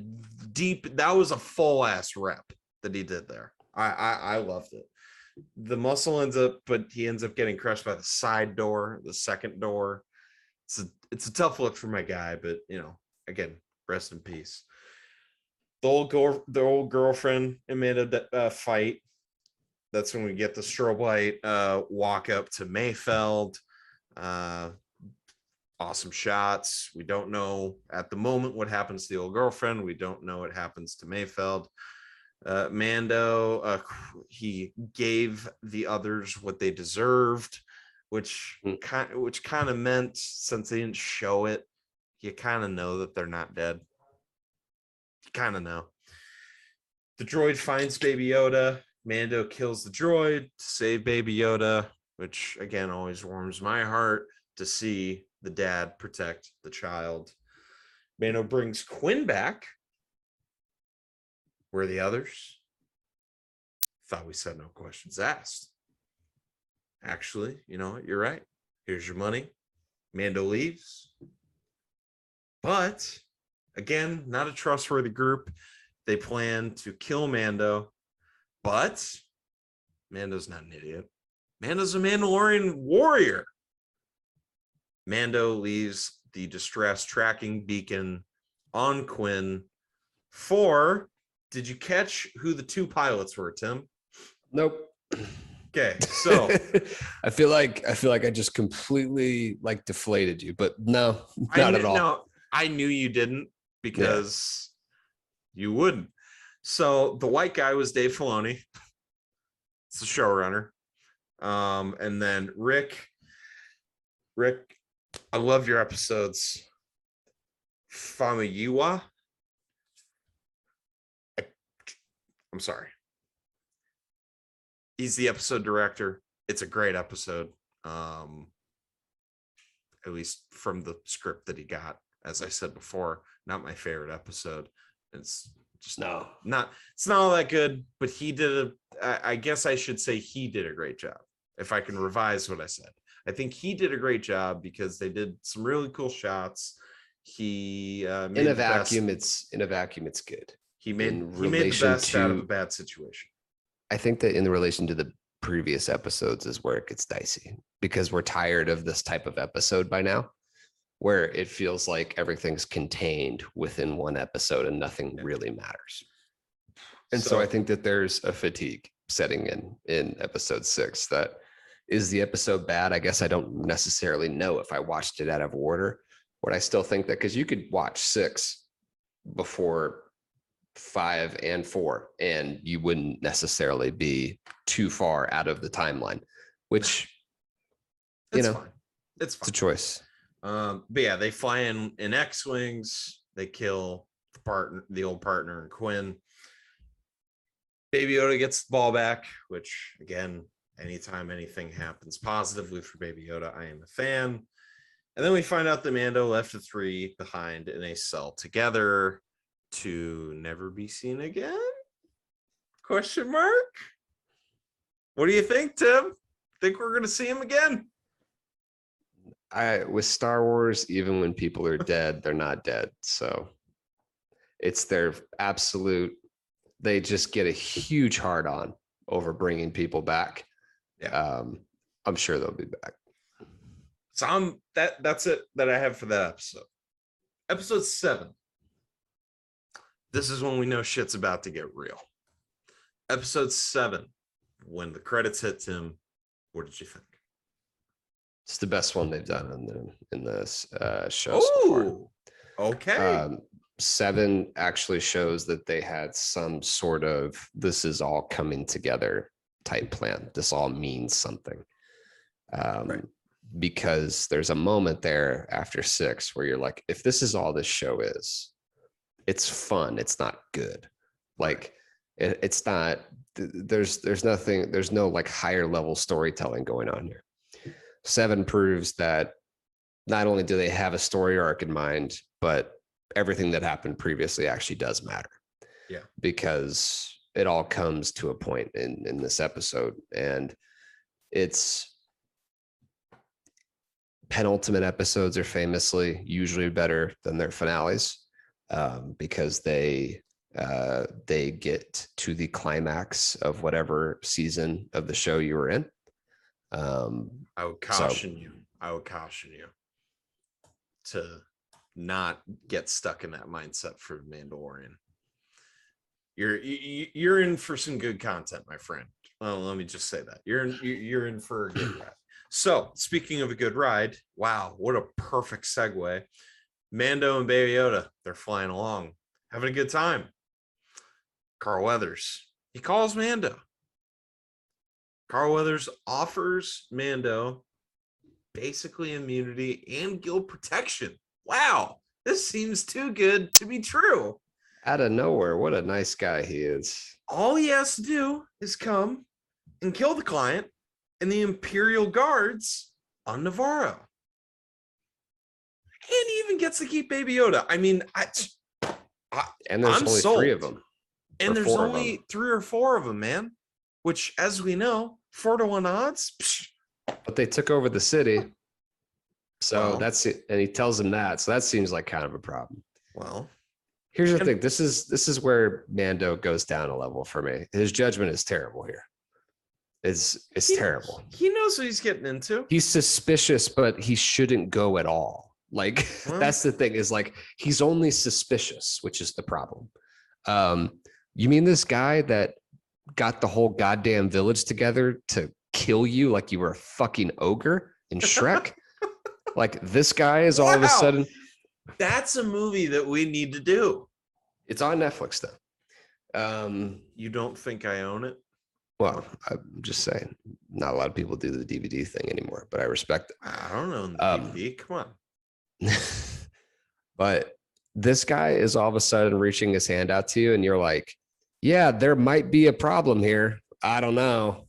deep. That was a full ass rep that he did there. I loved it. The Muscle ends up getting crushed by the side door, the second door. It's a tough look for my guy, but you know, again, rest in peace. The old girlfriend Amanda fight. That's when we get the strobe light walk up to Mayfeld. Awesome shots. We don't know at the moment what happens to the old girlfriend. We don't know what happens to Mayfeld. Mando, he gave the others what they deserved, which kind of meant, since they didn't show it, you kind of know that they're not dead. kind of know. The droid finds Baby Yoda. Mando kills the droid to save Baby Yoda, which again always warms my heart to see the dad protect the child. Mando brings Quinn back. Where are the others? Thought we said no questions asked. Actually, you know what? You're right. Here's your money. Mando leaves. But again, not a trustworthy group. They plan to kill Mando, but Mando's not an idiot. Mando's a Mandalorian warrior. Mando leaves the distress tracking beacon on Quinn for, did you catch who the two pilots were, Tim? Nope. Okay, so I feel like I just completely like deflated you, but no, not at all. No, I knew you didn't because you wouldn't. So the white guy was Dave Filoni. It's the showrunner. And then Rick, I love your episodes. Famuyiwa. I'm sorry. He's the episode director. It's a great episode. At least from the script that he got. As I said before, not my favorite episode. It's just it's not all that good, but he did I guess I should say he did a great job. If I can revise what I said, I think he did a great job because they did some really cool shots. He in a vacuum, it's good. He made the best out of a bad situation. I think that in relation to the previous episodes is where it gets dicey because we're tired of this type of episode by now, where it feels like everything's contained within one episode and nothing really matters. And so I think that there's a fatigue setting in episode 6. That is the episode bad. I guess I don't necessarily know if I watched it out of order, but I still think that because you could watch 6 before 5 and 4 and you wouldn't necessarily be too far out of the timeline, which fine. It's fine. It's a choice. But yeah, they fly in X-Wings. They kill the old partner, and Quinn. Baby Yoda gets the ball back, which again, anytime anything happens positively for Baby Yoda, I am a fan. And then we find out that Mando left the 3 behind in a cell together to never be seen again? Question mark? What do you think, Tim? Think we're going to see him again? With Star Wars, even when people are dead, they're not dead. So it's their absolute, they just get a huge hard on over bringing people back. Yeah. I'm sure they'll be back. So that's it that I have for that episode. Episode 7. This is when we know shit's about to get real. Episode 7. When the credits hit, Tim, what did you think? It's the best one they've done in this show. Oh, so okay. 7 actually shows that they had some sort of this is all coming together type plan. This all means something. Right. Because there's a moment there after 6 where you're like, if this is all this show is, it's fun. It's not good. Like it's not, there's nothing, there's no like higher level storytelling going on here. 7 proves that not only do they have a story arc in mind, but everything that happened previously actually does matter. Yeah. Because it all comes to a point in this episode, and it's penultimate episodes are famously usually better than their finales, because they get to the climax of whatever season of the show you were in. I would caution you to not get stuck in that mindset for Mandalorian. You're in for some good content, my friend. Well, let me just say that you're in for a good ride. So, speaking of a good ride, wow, what a perfect segue. Mando and Baby Yoda, they're flying along, having a good time. Carl Weathers, he calls Mando. Carl Weathers offers Mando basically immunity and guild protection. Wow, this seems too good to be true. Out of nowhere. What a nice guy he is. All he has to do is come and kill the client and the Imperial Guards on Navarro. And he even gets to keep Baby Yoda. I mean, and there's I'm only sold. 3 of them. And there's only 3 or 4 of them, man. Which, as we know, 4-1 odds. Psh. But they took over the city. So Well, that's it. And he tells him that. So that seems like kind of a problem. Well, here's the thing. This is where Mando goes down a level for me. His judgment is terrible here. It's terrible. He knows what he's getting into. He's suspicious, but he shouldn't go at all. Like, that's the thing, is like, he's only suspicious, which is the problem. You mean this guy that got the whole goddamn village together to kill you like you were a fucking ogre in Shrek? Like, this guy is all of a sudden. That's a movie that we need to do. It's on Netflix, though. You don't think I own it? Well, I'm just saying, not a lot of people do the DVD thing anymore, but I respect it. I don't know the DVD. Come on. But this guy is all of a sudden reaching his hand out to you, and you're like, yeah, there might be a problem here. I don't know.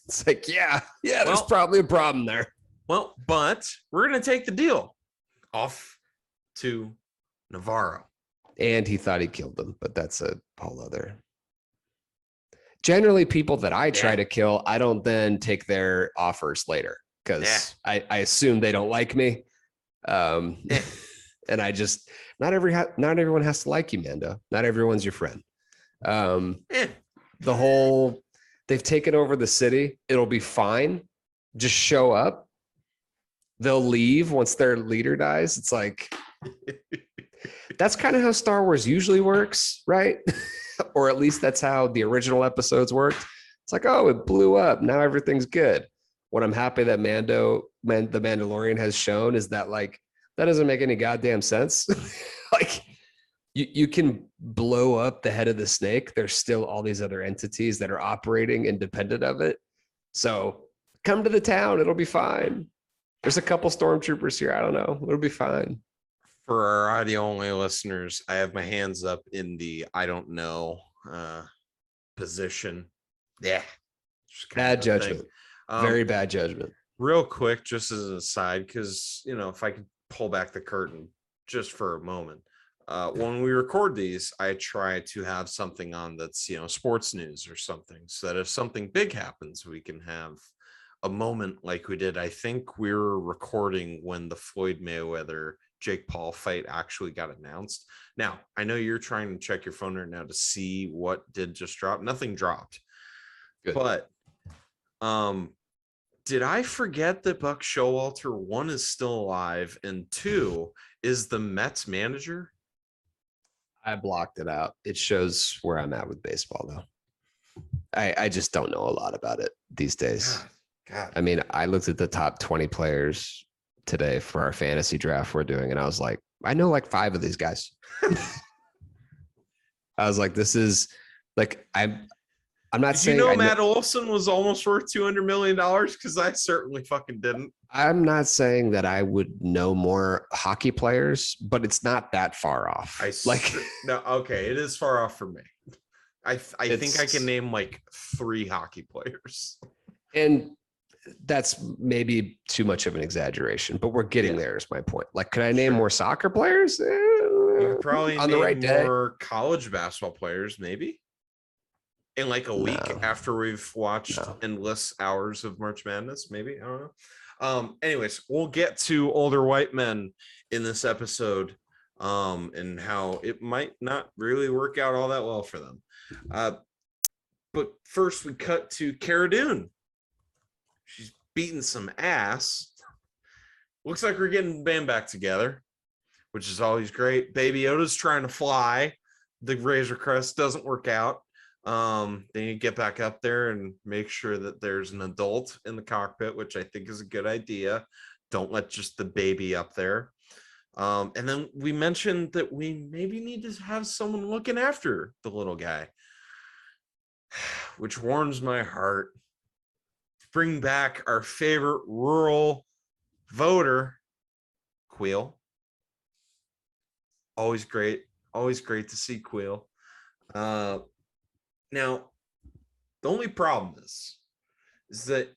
It's like, yeah, there's probably a problem there. Well, but we're going to take the deal off to Navarro. And he thought he killed them, but that's a whole other. Generally, people that I try to kill, I don't then take their offers later because I assume they don't like me. And I just, not everyone has to like you, Mando. Not everyone's your friend. The whole, they've taken over the city. It'll be fine. Just show up. They'll leave once their leader dies. It's like, that's kind of how Star Wars usually works, right? Or at least that's how the original episodes worked. It's like, oh, it blew up. Now everything's good. What I'm happy that the Mandalorian has shown is that, like, that doesn't make any goddamn sense. Like, you can blow up the head of the snake. There's still all these other entities that are operating independent of it. So come to the town. It'll be fine. There's a couple stormtroopers here. I don't know. It'll be fine. For our audio only listeners, I have my hands up in the I don't know position. Yeah. Bad judgment. Very bad judgment. Real quick, just as an aside, because, if I could pull back the curtain just for a moment. When we record these, I try to have something on that's, sports news or something, so that if something big happens, we can have a moment like we did. I think we were recording when the Floyd Mayweather Jake Paul fight actually got announced. Now, I know you're trying to check your phone right now to see what did just drop. Nothing dropped. Good. But did I forget that Buck Showalter, 1, is still alive, and 2 is the Mets manager? I blocked it out. It shows where I'm at with baseball, though. I just don't know a lot about it these days. God. I mean, I looked at the top 20 players today for our fantasy draft we're doing, and I was like, I know like 5 of these guys. I was like, this is like, I'm not saying. Matt Olson was almost worth $200 million? Because I certainly fucking didn't. I'm not saying that I would know more hockey players, but it's not that far off. No, okay, it is far off for me. I think I can name like 3 hockey players. And that's maybe too much of an exaggeration, but we're getting there is my point. Like, could I name more soccer players? You could probably on name the right more college basketball players, maybe. In like a week after we've watched endless hours of March Madness, maybe. I don't know. Anyways, we'll get to older white men in this episode, and how it might not really work out all that well for them. But first we cut to Cara Dune. She's beating some ass. Looks like we're getting the band back together, which is always great. Baby Yoda's trying to fly. The Razor Crest doesn't work out. They need to get back up there and make sure that there's an adult in the cockpit, which I think is a good idea. Don't let just the baby up there. And then we mentioned that we maybe need to have someone looking after the little guy, which warms my heart. Bring back our favorite rural voter, Queel. Always great. Always great to see Quill. Now, the only problem is that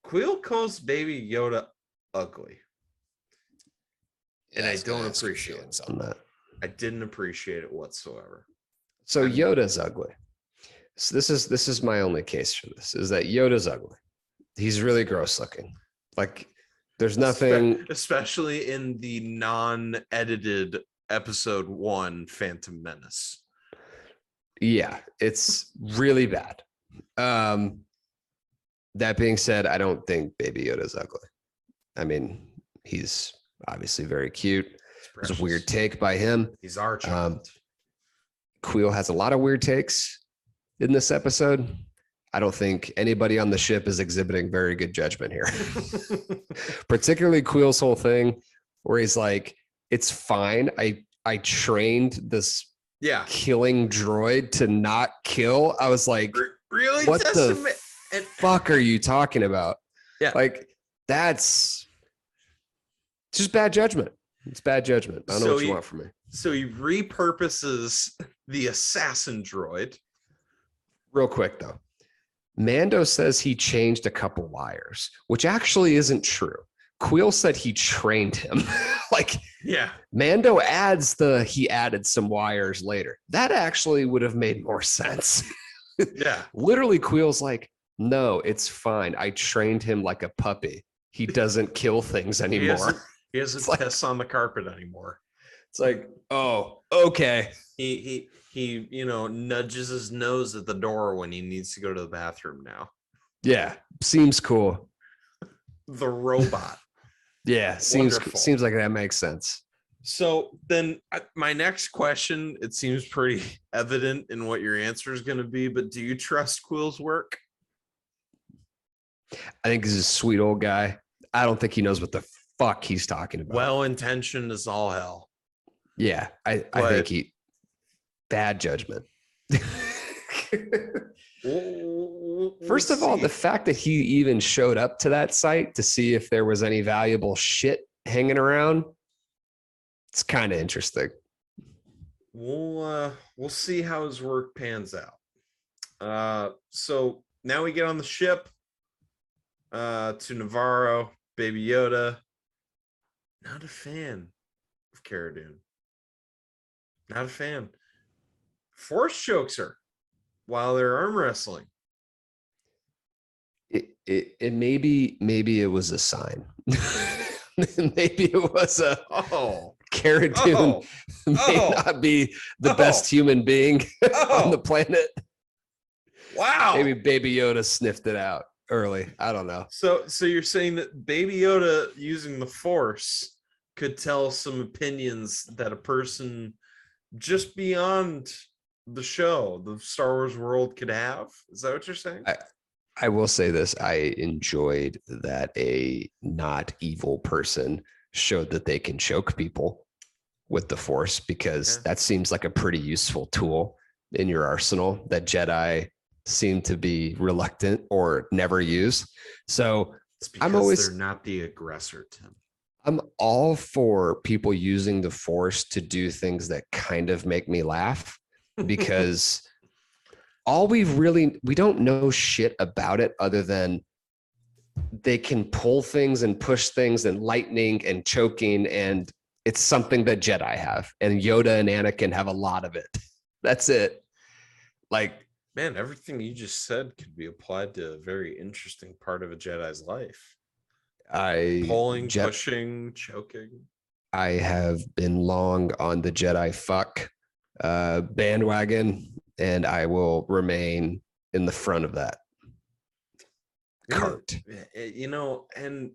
Quill calls Baby Yoda ugly. And I don't appreciate it. On that. I didn't appreciate it whatsoever. So Yoda's ugly. So this is my only case for this, is that Yoda's ugly. He's really gross looking. Like there's nothing, especially in the non-edited episode 1 Phantom Menace. Yeah, it's really bad. That being said, I don't think Baby Yoda's ugly. I mean, he's obviously very cute. It's a weird take by him. He's our child. Quill has a lot of weird takes in this episode. I don't think anybody on the ship is exhibiting very good judgment here. Particularly Quill's whole thing where he's like, it's fine. I trained this killing droid to not kill. I was like, really? What the fuck are you talking about? Yeah. Like that's just bad judgment. It's bad judgment. I don't know what you want from me. So he repurposes the assassin droid. Real quick though. Mando says he changed a couple wires, which actually isn't true. Quill said he trained him. Like, yeah. Mando adds he added some wires later. That actually would have made more sense. Yeah. Literally, Quill's like, no, it's fine. I trained him like a puppy. He doesn't kill things anymore. He doesn't piss on the carpet anymore. It's like, oh, okay. He nudges his nose at the door when he needs to go to the bathroom now. Yeah, seems cool. The robot. Yeah, seems like that makes sense. So then my next question, it seems pretty evident in what your answer is going to be, but do you trust Quill's work? I think he's a sweet old guy. I don't think he knows what the fuck he's talking about. Well-intentioned as all hell. Yeah, I think he bad judgment. First of all, the fact that he even showed up to that site to see if there was any valuable shit hanging around, it's kind of interesting. We'll see how his work pans out. So now we get on the ship to Navarro, Baby Yoda. Not a fan of Cara Dune. Not a fan. Force chokes her while they're arm wrestling. It maybe it was a sign. Maybe it was Cara Dune may not be the best human being on the planet. Wow. Maybe Baby Yoda sniffed it out early. I don't know. So you're saying that Baby Yoda using the Force could tell some opinions that a person just beyond the show, the Star Wars world, could have? Is that what you're saying? I will say this. I enjoyed that a not evil person showed that they can choke people with the Force, because that seems like a pretty useful tool in your arsenal that Jedi seem to be reluctant or never use. So it's because they're not the aggressor, Tim. I'm all for people using the Force to do things that kind of make me laugh, because we don't know shit about it other than they can pull things and push things and lightning and choking, and it's something that Jedi have, and Yoda and Anakin have a lot of it. That's it. Like, man, everything you just said could be applied to a very interesting part of a Jedi's life. Pulling, pushing, choking. I have been long on the Jedi fuck bandwagon, and I will remain in the front of that cart. And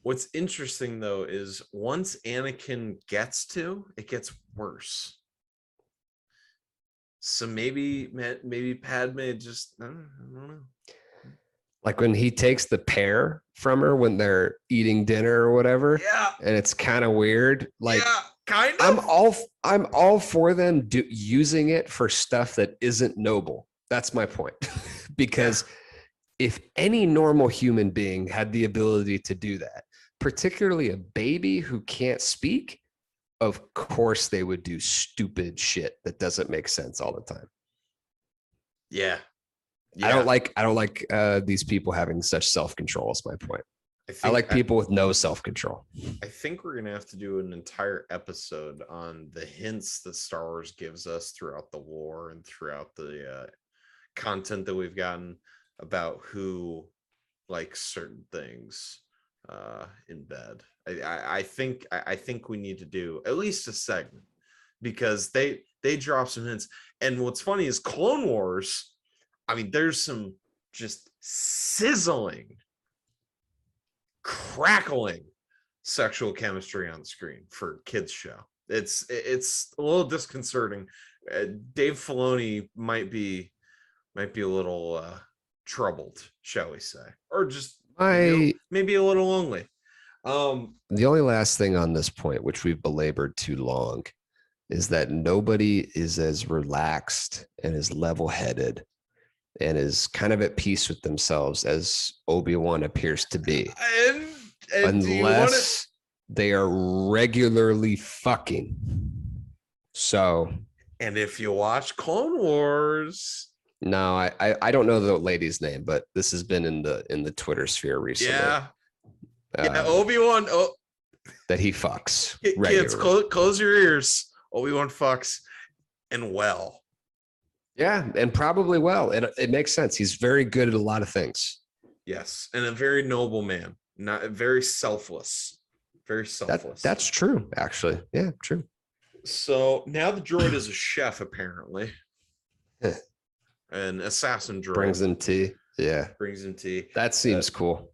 what's interesting though is once Anakin it gets worse. So maybe Padme just, I don't know. Like when he takes the pear from her when they're eating dinner or whatever. Yeah. And it's kind of weird. Like, yeah, kind of. I'm all for them using it for stuff that isn't noble. That's my point. Because if any normal human being had the ability to do that, particularly a baby who can't speak, of course they would do stupid shit that doesn't make sense all the time. Yeah. I don't like these people having such self-control is my point. I like people with no self-control. I think we're gonna have to do an entire episode on the hints that Star Wars gives us throughout the war and throughout the content that we've gotten about who likes certain things in bed. I think we need to do at least a segment because they drop some hints. And what's funny is Clone Wars. I mean, there's some just sizzling, crackling sexual chemistry on the screen for a kids show. It's a little disconcerting. Dave Filoni might be a little troubled, shall we say, or just maybe a little lonely. The only last thing on this point, which we've belabored too long, is that nobody is as relaxed and as level-headed and is kind of at peace with themselves as Obi-Wan appears to be. And unless they are regularly fucking. So. And if you watch Clone Wars. No, I don't know the lady's name, but this has been in the Twitter sphere recently. Yeah. Obi-Wan. Oh. That he fucks. Kids, close your ears. Obi-Wan fucks and well. Yeah, and probably well. It makes sense. He's very good at a lot of things. Yes, and a very noble man. Not very selfless. Very selfless. That's true, actually. Yeah, true. So now the droid is a chef, apparently. An assassin droid. Brings in tea. Yeah. Brings in tea. That seems cool.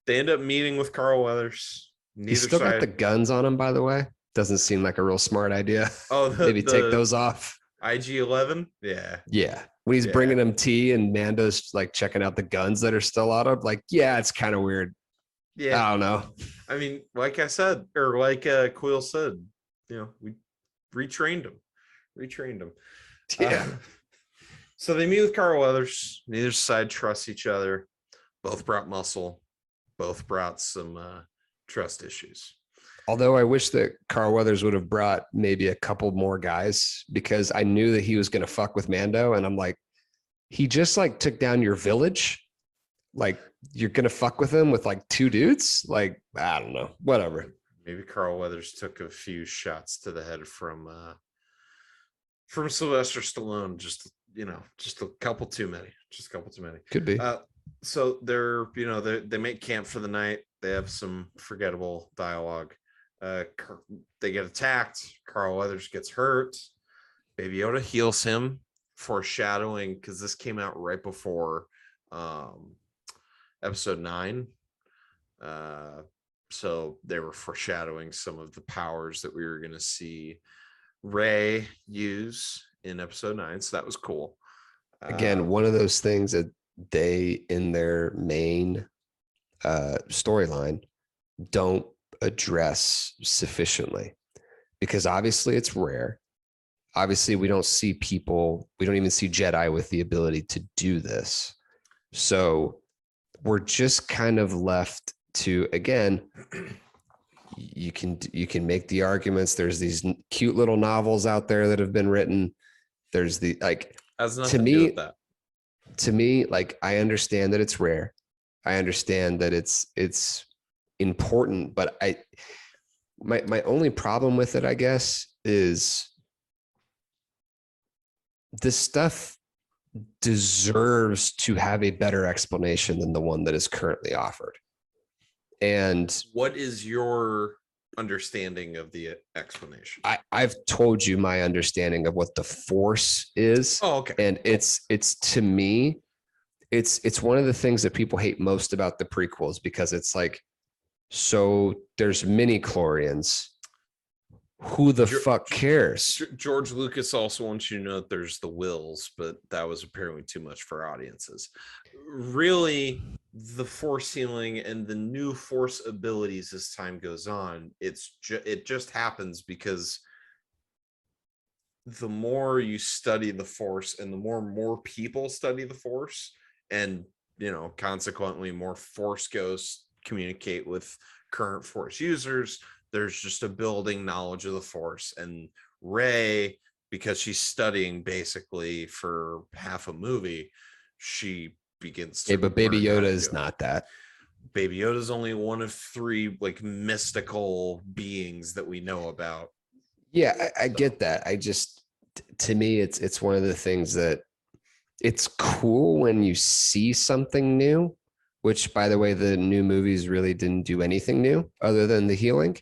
They end up meeting with Carl Weathers. He's still got the guns on him, by the way. Doesn't seem like a real smart idea. Oh, maybe take those off. IG-11? Yeah. Yeah. When he's bringing him tea and Mando's like checking out the guns that are still on him, like, yeah, it's kind of weird. Yeah. I don't know. I mean, like I said, or like Quill said, we retrained him. Yeah. So they meet with Carl Weathers. Neither side trusts each other. Both brought muscle. Both brought some trust issues. Although I wish that Carl Weathers would have brought maybe a couple more guys because I knew that he was going to fuck with Mando. And I'm like, he just like took down your village. Like you're going to fuck with him with like 2 dudes. Like, I don't know, whatever. Maybe Carl Weathers took a few shots to the head from Sylvester Stallone. Just a couple too many. Could be. So they make camp for the night. They have some forgettable dialogue. They get attacked. Carl Weathers gets hurt. Baby Yoda heals him, foreshadowing because this came out right before episode 9. So they were foreshadowing some of the powers that we were going to see Rey use in episode 9. So that was cool. Again, one of those things that they in their main storyline don't address sufficiently because obviously it's rare. Obviously we don't even see Jedi with the ability to do this. So we're just kind of left to, again, you can make the arguments. There's these cute little novels out there that have been written. There's the to me, like I understand that it's rare. I understand that it's important, but my only problem with it, I guess, is this stuff deserves to have a better explanation than the one that is currently offered. And what is your understanding of the explanation? I've told you my understanding of what the Force is. Oh, okay. And it's to me, it's one of the things that people hate most about the prequels because it's like, so there's midi-chlorians. Who the fuck cares? George Lucas also wants you to know that there's the wills, but that was apparently too much for audiences. Really, the Force healing and the new Force abilities as time goes on, it just happens because the more you study the Force and the more people study the Force, and consequently more Force ghosts communicate with current Force users, there's just a building knowledge of the Force. And Rey, because she's studying basically for half a movie, she begins to. Yeah, but Baby learn how Yoda to is do it. not that. Baby Yoda is only one of 3 like mystical beings that we know about. Yeah, I get that. I just, to me, it's one of the things that it's cool when you see something new, which, by the way, the new movies really didn't do anything new other than the healing.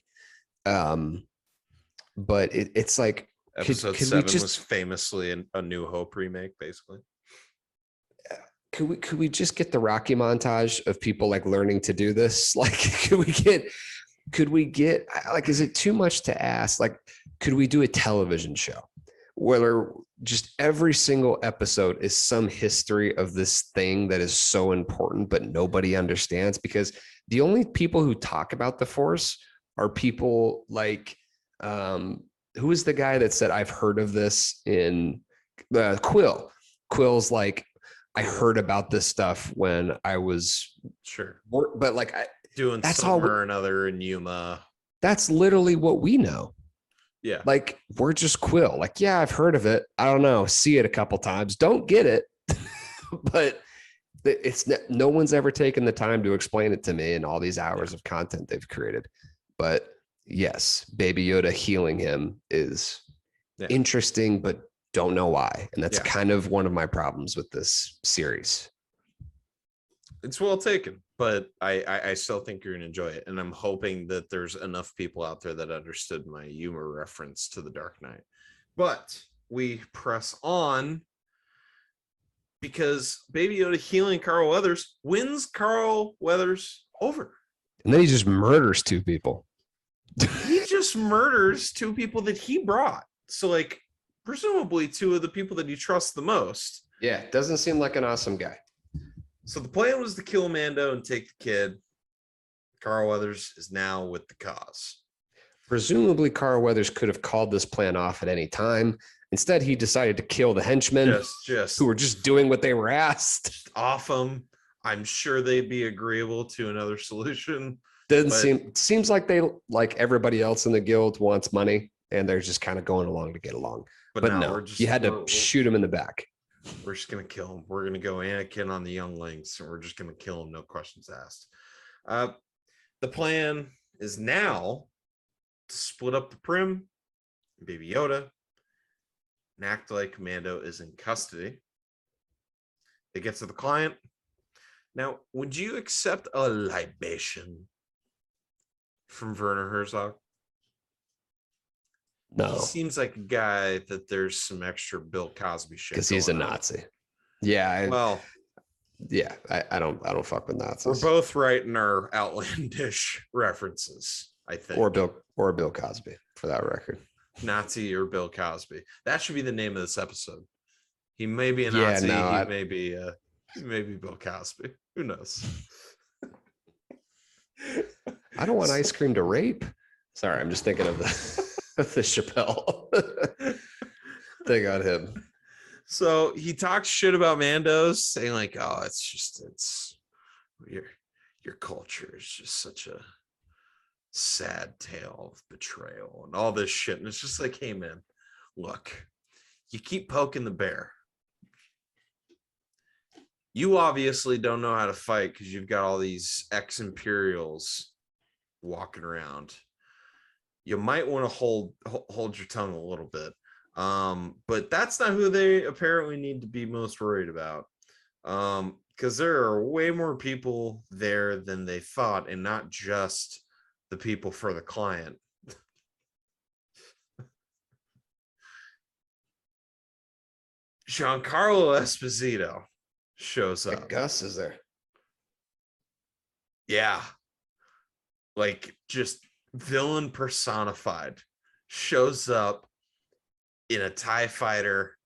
But it's like, Episode could 7 was famously a New Hope remake, basically. Could we just get the Rocky montage of people like learning to do this? Like, could we get like, is it too much to ask? Like, could we do a television show where just every single episode is some history of this thing that is so important, but nobody understands? Because the only people who talk about the Force are people like, who is the guy that said, I've heard of this in Quill. Quill's like, I heard about this stuff when I was sure, but like doing that's something all or another in Yuma. That's literally what we know. Yeah, like we're just Quill. Like, yeah, I've heard of it. I don't know. See it a couple times. Don't get it, but it's no one's ever taken the time to explain it to me in all these hours of content they've created. But yes, Baby Yoda healing him is interesting, but don't know why. And that's kind of one of my problems with this series. It's well taken, but I still think you're gonna enjoy it. And I'm hoping that there's enough people out there that understood my humor reference to The Dark Knight. But we press on because Baby Yoda healing Carl Weathers wins Carl Weathers over. And then he just murders 2 people. He just murders 2 people that he brought. So like, presumably 2 of the people that he trusts the most. Yeah, doesn't seem like an awesome guy. So the plan was to kill Mando and take the kid. Carl Weathers is now with the cause. Presumably Carl Weathers could have called this plan off at any time. Instead, he decided to kill the henchmen who were just doing what they were asked. Off them. I'm sure they'd be agreeable to another solution. Seems like they, like everybody else in the guild, wants money, and they're just kind of going along to get along. But no, you had to shoot him in the back. We're just gonna kill him. We're gonna go Anakin on the younglings, and we're just gonna kill him, no questions asked. The plan is now to split up the Prim, Baby Yoda, and act like Mando is in custody. They get to the client. Now, would you accept a libation from Werner Herzog? No. He seems like a guy that there's some extra Bill Cosby shit. Because he's a Nazi. Yeah. I don't fuck with Nazis. We're both right in our outlandish references, I think. Or Bill Cosby, for that record. Nazi or Bill Cosby. That should be the name of this episode. He may be a Nazi. He may be Bill Cosby. Who knows? I don't want ice cream to rape. Sorry, I'm just thinking of the Chappelle thing on him. So he talks shit about Mandos, saying like, "Oh, it's your culture is just such a sad tale of betrayal and all this shit." And it's just like, hey man, look, you keep poking the bear. You obviously don't know how to fight because you've got all these ex-Imperials walking around. You might want to hold your tongue a little bit. But that's not who they apparently need to be most worried about. Because there are way more people there than they thought, and not just the people for the client. Giancarlo Esposito shows up. Gus is there. Yeah. Like just villain personified, shows up in a TIE fighter,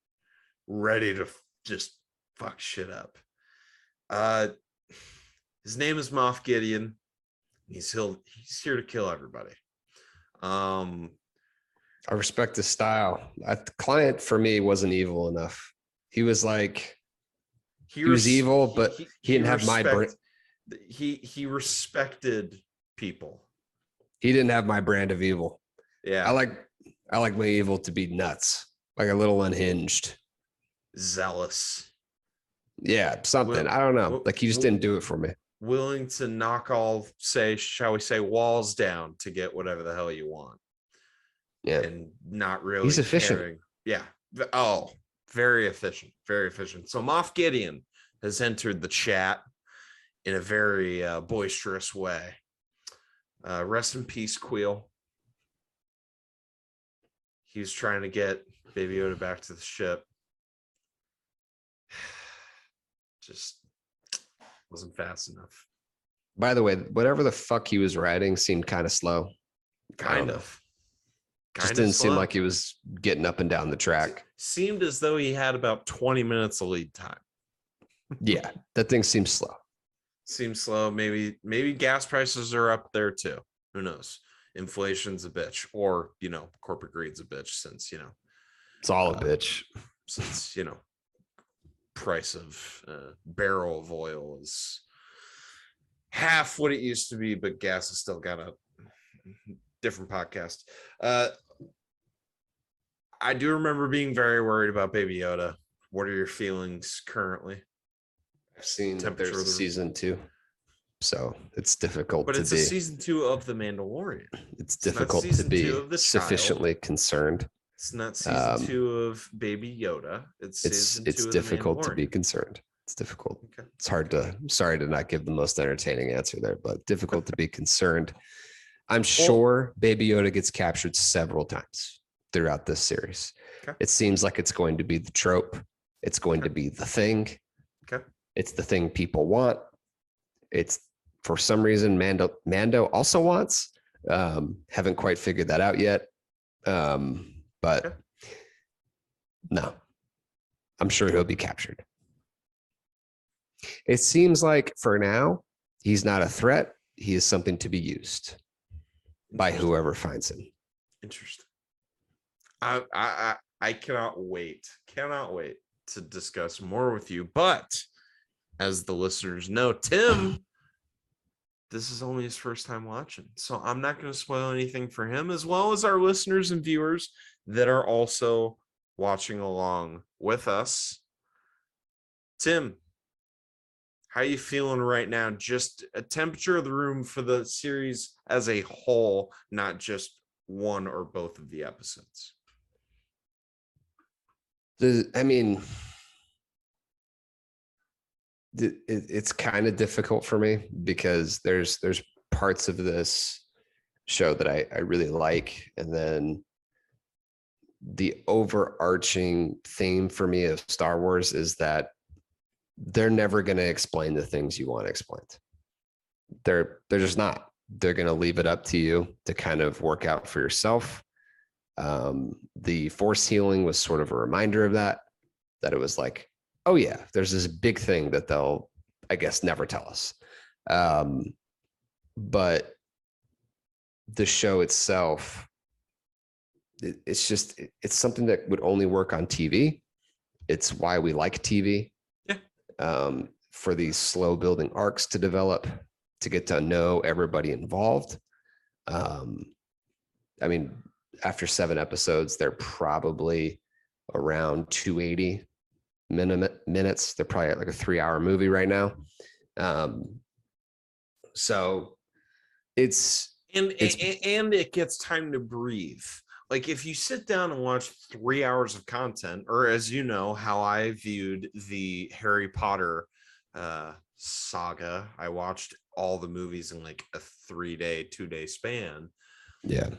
ready to just fuck shit up. His name is Moff Gideon. He's here to kill everybody. I respect his style. The client for me wasn't evil enough. He was like, he was evil, but he didn't have my brain. He respected people. He didn't have my brand of evil. Yeah. I like my evil to be nuts, like a little unhinged. Zealous. Yeah, something. I don't know. Like he just didn't do it for me. Willing to knock all, shall we say, walls down to get whatever the hell you want. Yeah. And not really He's efficient. caring. Yeah. Oh, very efficient. Very efficient. So Moff Gideon has entered the chat in a very boisterous way. Rest in peace, Queel. He was trying to get Baby Yoda back to the ship. Just wasn't fast enough. By the way, whatever the fuck he was riding seemed kind of slow. Kind of. Just didn't seem like he was getting up and down the track. Seemed as though he had about 20 minutes of lead time. Yeah, that thing seems slow. Seems slow. Maybe gas prices are up there too. Who knows? Inflation's a bitch, or corporate greed's a bitch, since it's all a bitch. Since price of barrel of oil is half what it used to be, but gas has still got a different podcast. I do remember being very worried about Baby Yoda. What are your feelings currently? I've seen there's a season 2, so it's difficult. But it's a season 2 of The Mandalorian. It's difficult to be sufficiently concerned. It's not season 2 of Baby Yoda. It's difficult to be concerned. It's difficult. Okay. It's hard to. Sorry to not give the most entertaining answer there, but difficult to be concerned. I'm sure Baby Yoda gets captured several times throughout this series. Okay. It seems like it's going to be the trope. It's going to be the thing. Okay. It's the thing people want. It's for some reason Mando also wants. Haven't quite figured that out yet. But no, I'm sure he'll be captured. It seems like for now, he's not a threat. He is something to be used by whoever finds him. Interesting. I cannot wait to discuss more with you. But as the listeners know, Tim, this is only his first time watching, so I'm not going to spoil anything for him, as well as our listeners and viewers that are also watching along with us. Tim, how are you feeling right now? Just a temperature of the room for the series as a whole, not just one or both of the episodes. It's kind of difficult for me because there's parts of this show that I really like, and then the overarching theme for me of Star Wars is that they're never going to explain the things you want explained. They're just not. They're going to leave it up to you to kind of work out for yourself. The Force healing was sort of a reminder of that it was like, oh yeah, there's this big thing that they'll, I guess, never tell us. But the show itself, it's something that would only work on TV. It's why we like TV. Yeah. For these slow building arcs to develop, to get to know everybody involved. After 7 episodes, they're probably around 280 minutes. They're probably at like a 3-hour movie right now. So it's it gets time to breathe. Like if you sit down and watch 3 hours of content, or as you know, how I viewed the Harry Potter saga, I watched all the movies in like a 2-day span. Yeah.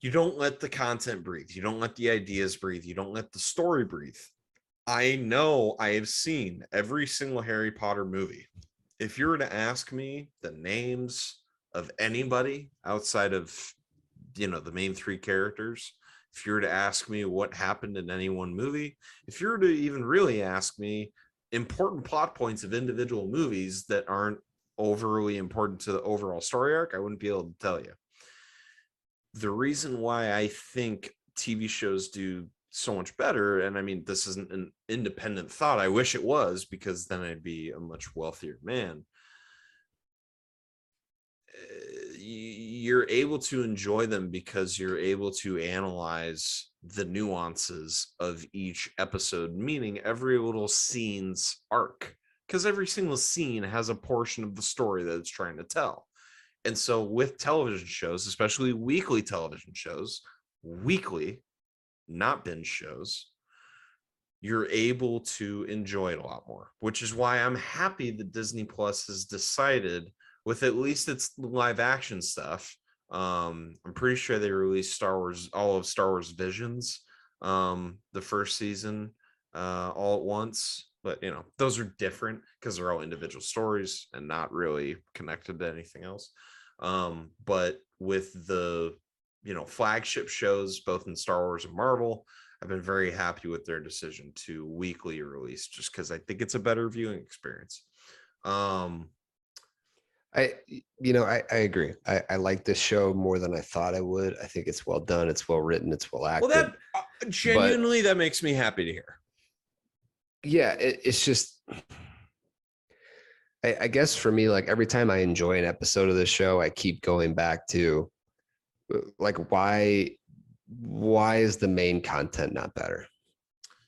You don't let the content breathe. You don't let the ideas breathe. You don't let the story breathe. I know I have seen every single Harry Potter movie. If you were to ask me the names of anybody outside of, the main 3 characters, if you were to ask me what happened in any one movie, if you were to even really ask me important plot points of individual movies that aren't overly important to the overall story arc, I wouldn't be able to tell you. The reason why I think TV shows do so much better, and this isn't an independent thought, I wish it was, because then I'd be a much wealthier man. you're able to enjoy them because you're able to analyze the nuances of each episode, meaning every little scene's arc, because every single scene has a portion of the story that it's trying to tell. And so with television shows, especially weekly television shows, weekly, not binge shows, you're able to enjoy it a lot more, which is why I'm happy that Disney Plus has decided, with at least its live action stuff. I'm pretty sure they released Star Wars, all of Star Wars Visions, the first season, all at once. But those are different because they're all individual stories and not really connected to anything else. But with the flagship shows, both in Star Wars and Marvel, I've been very happy with their decision to weekly release, just because I think it's a better viewing experience. I agree. I like this show more than I thought I would. I think it's well done. It's well written. It's well acted. Well, that genuinely, that makes me happy to hear. Yeah, it's just, I guess for me, like every time I enjoy an episode of this show, I keep going back to like, why is the main content not better?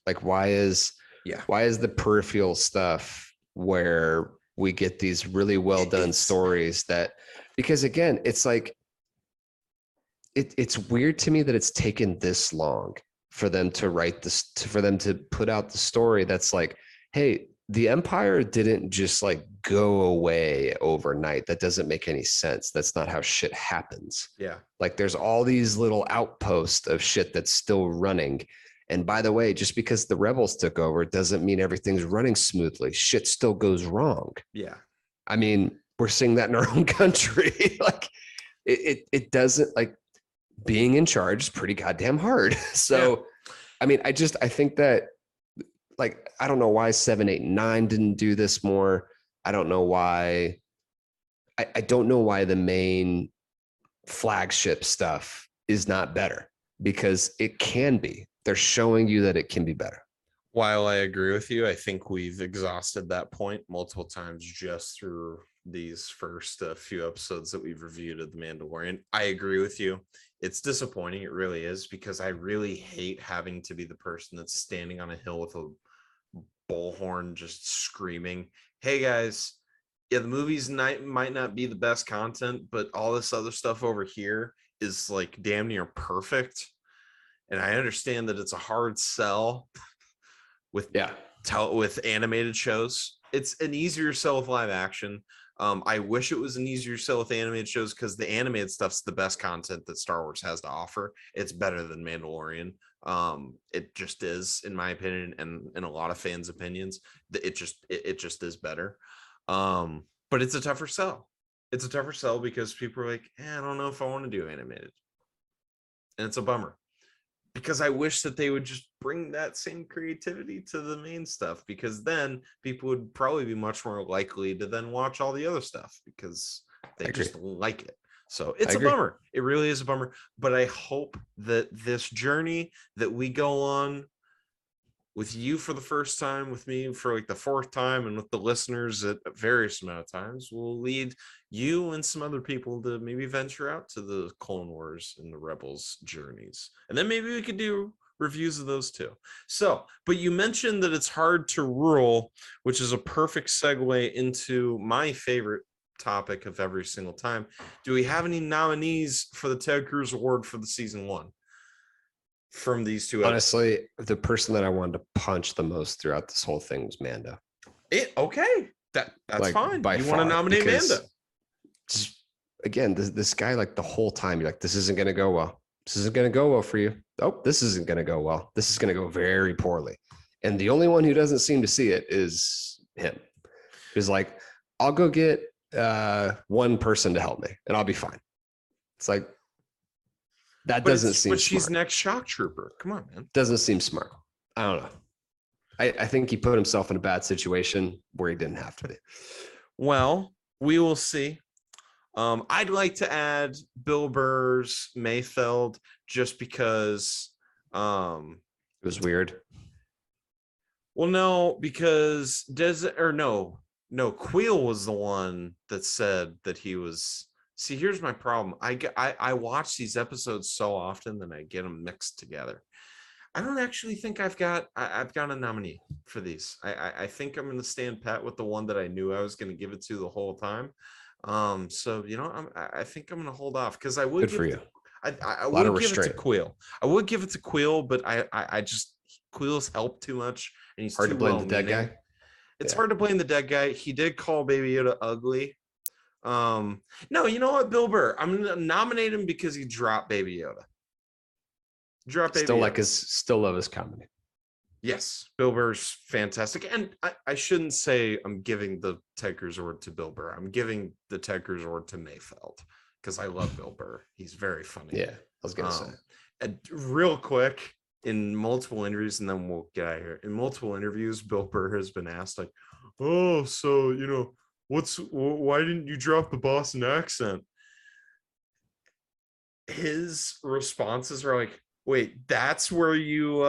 Like, why is the peripheral stuff where we get these really well done stories that, because again, it's like, it's weird to me that it's taken this long for them to write this, for them to put out the story that's like, hey, the Empire didn't just like go away overnight. That doesn't make any sense. That's not how shit happens. Yeah. Like there's all these little outposts of shit that's still running. And by the way, just because the rebels took over doesn't mean everything's running smoothly. Shit still goes wrong. Yeah. I mean, we're seeing that in our own country. Like it doesn't, like, being in charge is pretty goddamn hard. So, yeah. I mean, I think that, like, I don't know why 7, 8, 9 didn't do this more. I don't know why. I don't know why the main flagship stuff is not better, because it can be. They're showing you that it can be better. While I agree with you, I think we've exhausted that point multiple times just through these first few episodes that we've reviewed of The Mandalorian. I agree with you. It's disappointing. It really is, because I really hate having to be the person that's standing on a hill with a bullhorn just screaming, hey guys, yeah, the movies might not be the best content, but all this other stuff over here is like damn near perfect. And I understand that it's a hard sell with animated shows. It's an easier sell with live action. I wish it was an easier sell with animated shows, because the animated stuff's the best content that Star Wars has to offer. It's better than Mandalorian. It just is, in my opinion, and in a lot of fans' opinions. It just is better. But it's a tougher sell. It's a tougher sell because people are like, I don't know if I want to do animated. And it's a bummer, because I wish that they would just bring that same creativity to the main stuff, because then people would probably be much more likely to then watch all the other stuff because they just like it. So it's a bummer. It really is a bummer. But I hope that this journey that we go on with you for the first time, with me for like the 4th time, and with the listeners at various amount of times, will lead you and some other people to maybe venture out to the Clone Wars and the Rebels journeys. And then maybe we could do reviews of those too. So, but you mentioned that it's hard to rule, which is a perfect segue into my favorite topic of every single time. Do we have any nominees for the Ted Cruz Award for the season 1? From these two, honestly, the person that I wanted to punch the most throughout this whole thing was Manda. Okay, that's like, fine. You want to nominate Manda? Again, this guy, like the whole time, you're like, this isn't going to go well. This isn't going to go well for you. Oh, this isn't going to go well. This is going to go very poorly. And the only one who doesn't seem to see it is him. He's like, I'll go get one person to help me, and I'll be fine. It's like, that doesn't seem smart. But she's next shock trooper. Come on, man. Doesn't seem smart. I don't know. I think he put himself in a bad situation where he didn't have to be. Well, we will see. I'd like to add Bill Burr's Mayfeld, just because it was weird. Well, no, because Queel was the one that said that he was See, here's my problem. I watch these episodes so often that I get them mixed together. I don't actually think I've got a nominee for these. I think I'm going to stand pat with the one that I knew I was going to give it to the whole time. So I think I'm going to hold off because I would Good for you. I would give it to Queel. I would give it to Queel, but I just Queel's helped too much, and he's Hard too to blame the dead well-meaning. guy. It's hard to blame the dead guy. He did call Baby Yoda ugly. No, you know what, Bill Burr? I'm gonna nominate him because he dropped Baby Yoda. Still love his comedy. Yes, Bill Burr's fantastic. And I shouldn't say I'm giving the Ted Cruz award to Bill Burr. I'm giving the Ted Cruz award to Mayfeld because I love Bill Burr. He's very funny. Yeah, I was gonna say. And real quick, in multiple interviews, and then we'll get out of here. In multiple interviews, Bill Burr has been asked, like, oh, so why didn't you drop the Boston accent? His responses are like, wait, that's where you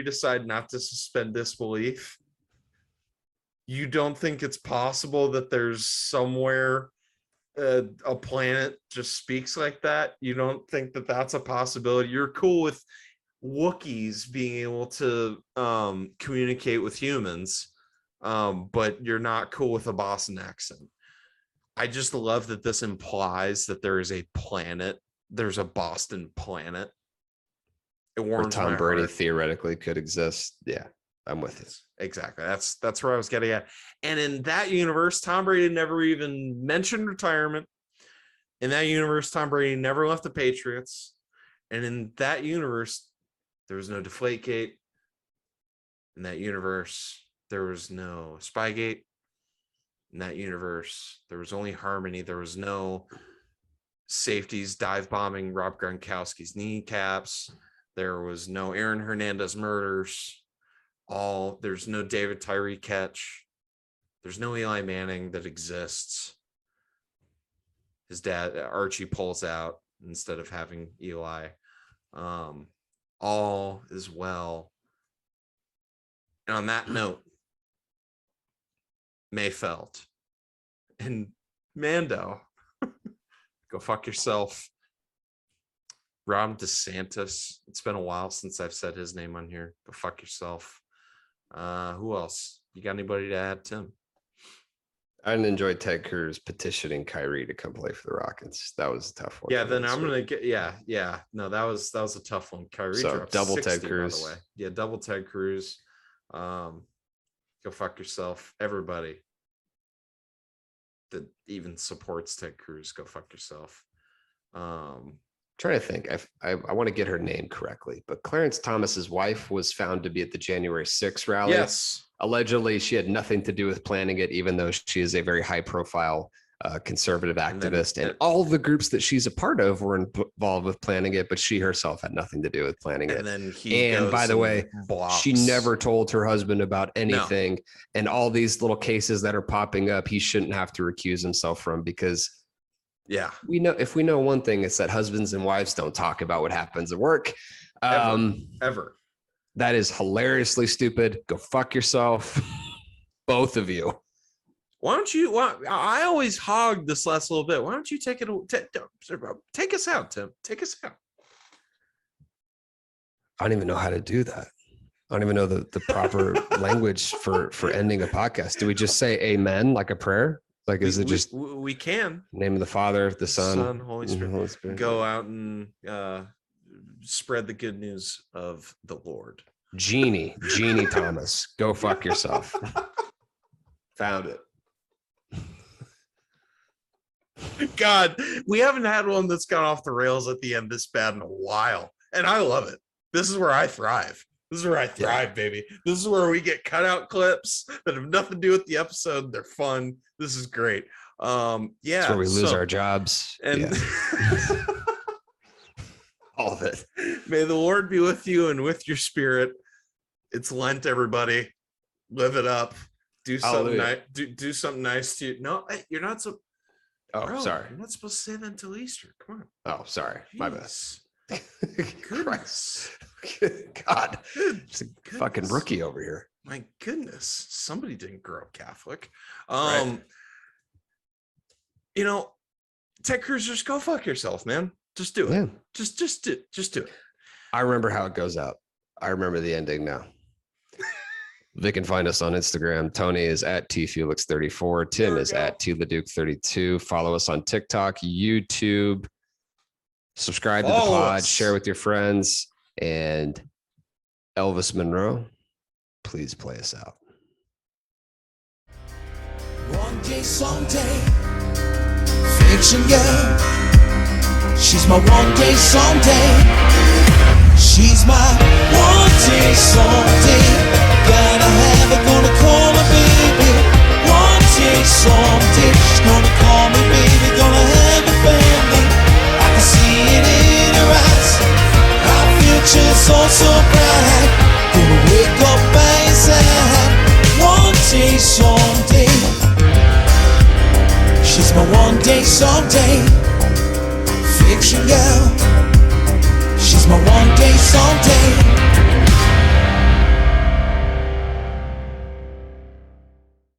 decide not to suspend disbelief? You don't think it's possible that there's somewhere a planet just speaks like that? You don't think that that's a possibility? You're cool with Wookiees being able to communicate with humans, but you're not cool with a Boston accent. I just love that this implies that there is a planet. There's a Boston planet. It warms Tom my Brady heart. theoretically could exist. Yeah, I'm with you. Exactly. That's where I was getting at. And in that universe, Tom Brady never even mentioned retirement. In that universe, Tom Brady never left the Patriots. And in that universe, there was no Deflategate. In that universe, there was no Spygate. In that universe, there was only harmony. There was no safeties dive bombing Rob Gronkowski's kneecaps. There was no Aaron Hernandez murders. There's no David Tyree catch. There's no Eli Manning that exists. His dad, Archie, pulls out instead of having Eli. All is well. And on that note, Mayfeld and Mando, go fuck yourself. Ron DeSantis, it's been a while since I've said his name on here. Go fuck yourself. Who else? You got anybody to add, Tim? I didn't enjoy Ted Cruz petitioning Kyrie to come play for the Rockets. That was a tough one. Yeah, then I'm gonna get yeah. No, that was a tough one. Kyrie dropped double 60, Ted Cruz. by the way. Yeah, double Ted Cruz. Go fuck yourself. Everybody that even supports Ted Cruz, go fuck yourself. Trying to think. I want to get her name correctly, but Clarence Thomas's wife was found to be at the January 6th rally. Yes. Allegedly, she had nothing to do with planning it, even though she is a very high-profile conservative activist. And all the groups that she's a part of were involved with planning it, but she herself had nothing to do with planning it. And by the way, blocks. she never told her husband about anything. No. And all these little cases that are popping up, he shouldn't have to recuse himself from, because if we know one thing, it's that husbands and wives don't talk about what happens at work. Ever. That is hilariously stupid. Go fuck yourself, both of you. Why don't you? I always hog this last little bit. Why don't you take us out, Tim? Take us out. I don't even know how to do that. I don't even know the proper language for ending a podcast. Do we just say amen like a prayer? Like, is it just we can name of the Father, the Son, Holy Spirit. Go out and spread the good news of the Lord. Jeannie Thomas, go fuck yourself. Found it. God, we haven't had one that's gone off the rails at the end this bad in a while, and I love it. This is where I thrive. Baby. This is where we get cutout clips that have nothing to do with the episode. They're fun. This is great. It's where we lose our jobs and all of it. May the Lord be with you and with your spirit. It's Lent, everybody. Live it up. Do something nice. Do something nice to you. No, you're not so. Oh, bro, sorry. You're not supposed to say that until Easter. Come on. Oh, sorry. Jeez. My bad. Goodness. God. Just a fucking rookie over here. My goodness. Somebody didn't grow up Catholic. Right. Tech Cruisers, go fuck yourself, man. Just do it. Yeah. Just do it. I remember how it goes out. I remember the ending now. They can find us on Instagram. Tony is at tfelix34. Tim is at tleduc32. Follow us on TikTok, YouTube. Subscribe to the pod. Share with your friends. And Elvis Monroe, please play us out. One day, someday, fiction girl. She's my one day, someday. She's my one day, someday. Gotta have her, gonna call her baby. One day, someday. She's gonna call me baby, gonna have a family. I can see it in her eyes. Our future's all so bright. Gonna wake up by his side. One day, someday. She's my one day, someday. Fiction girl. She's my one day, someday.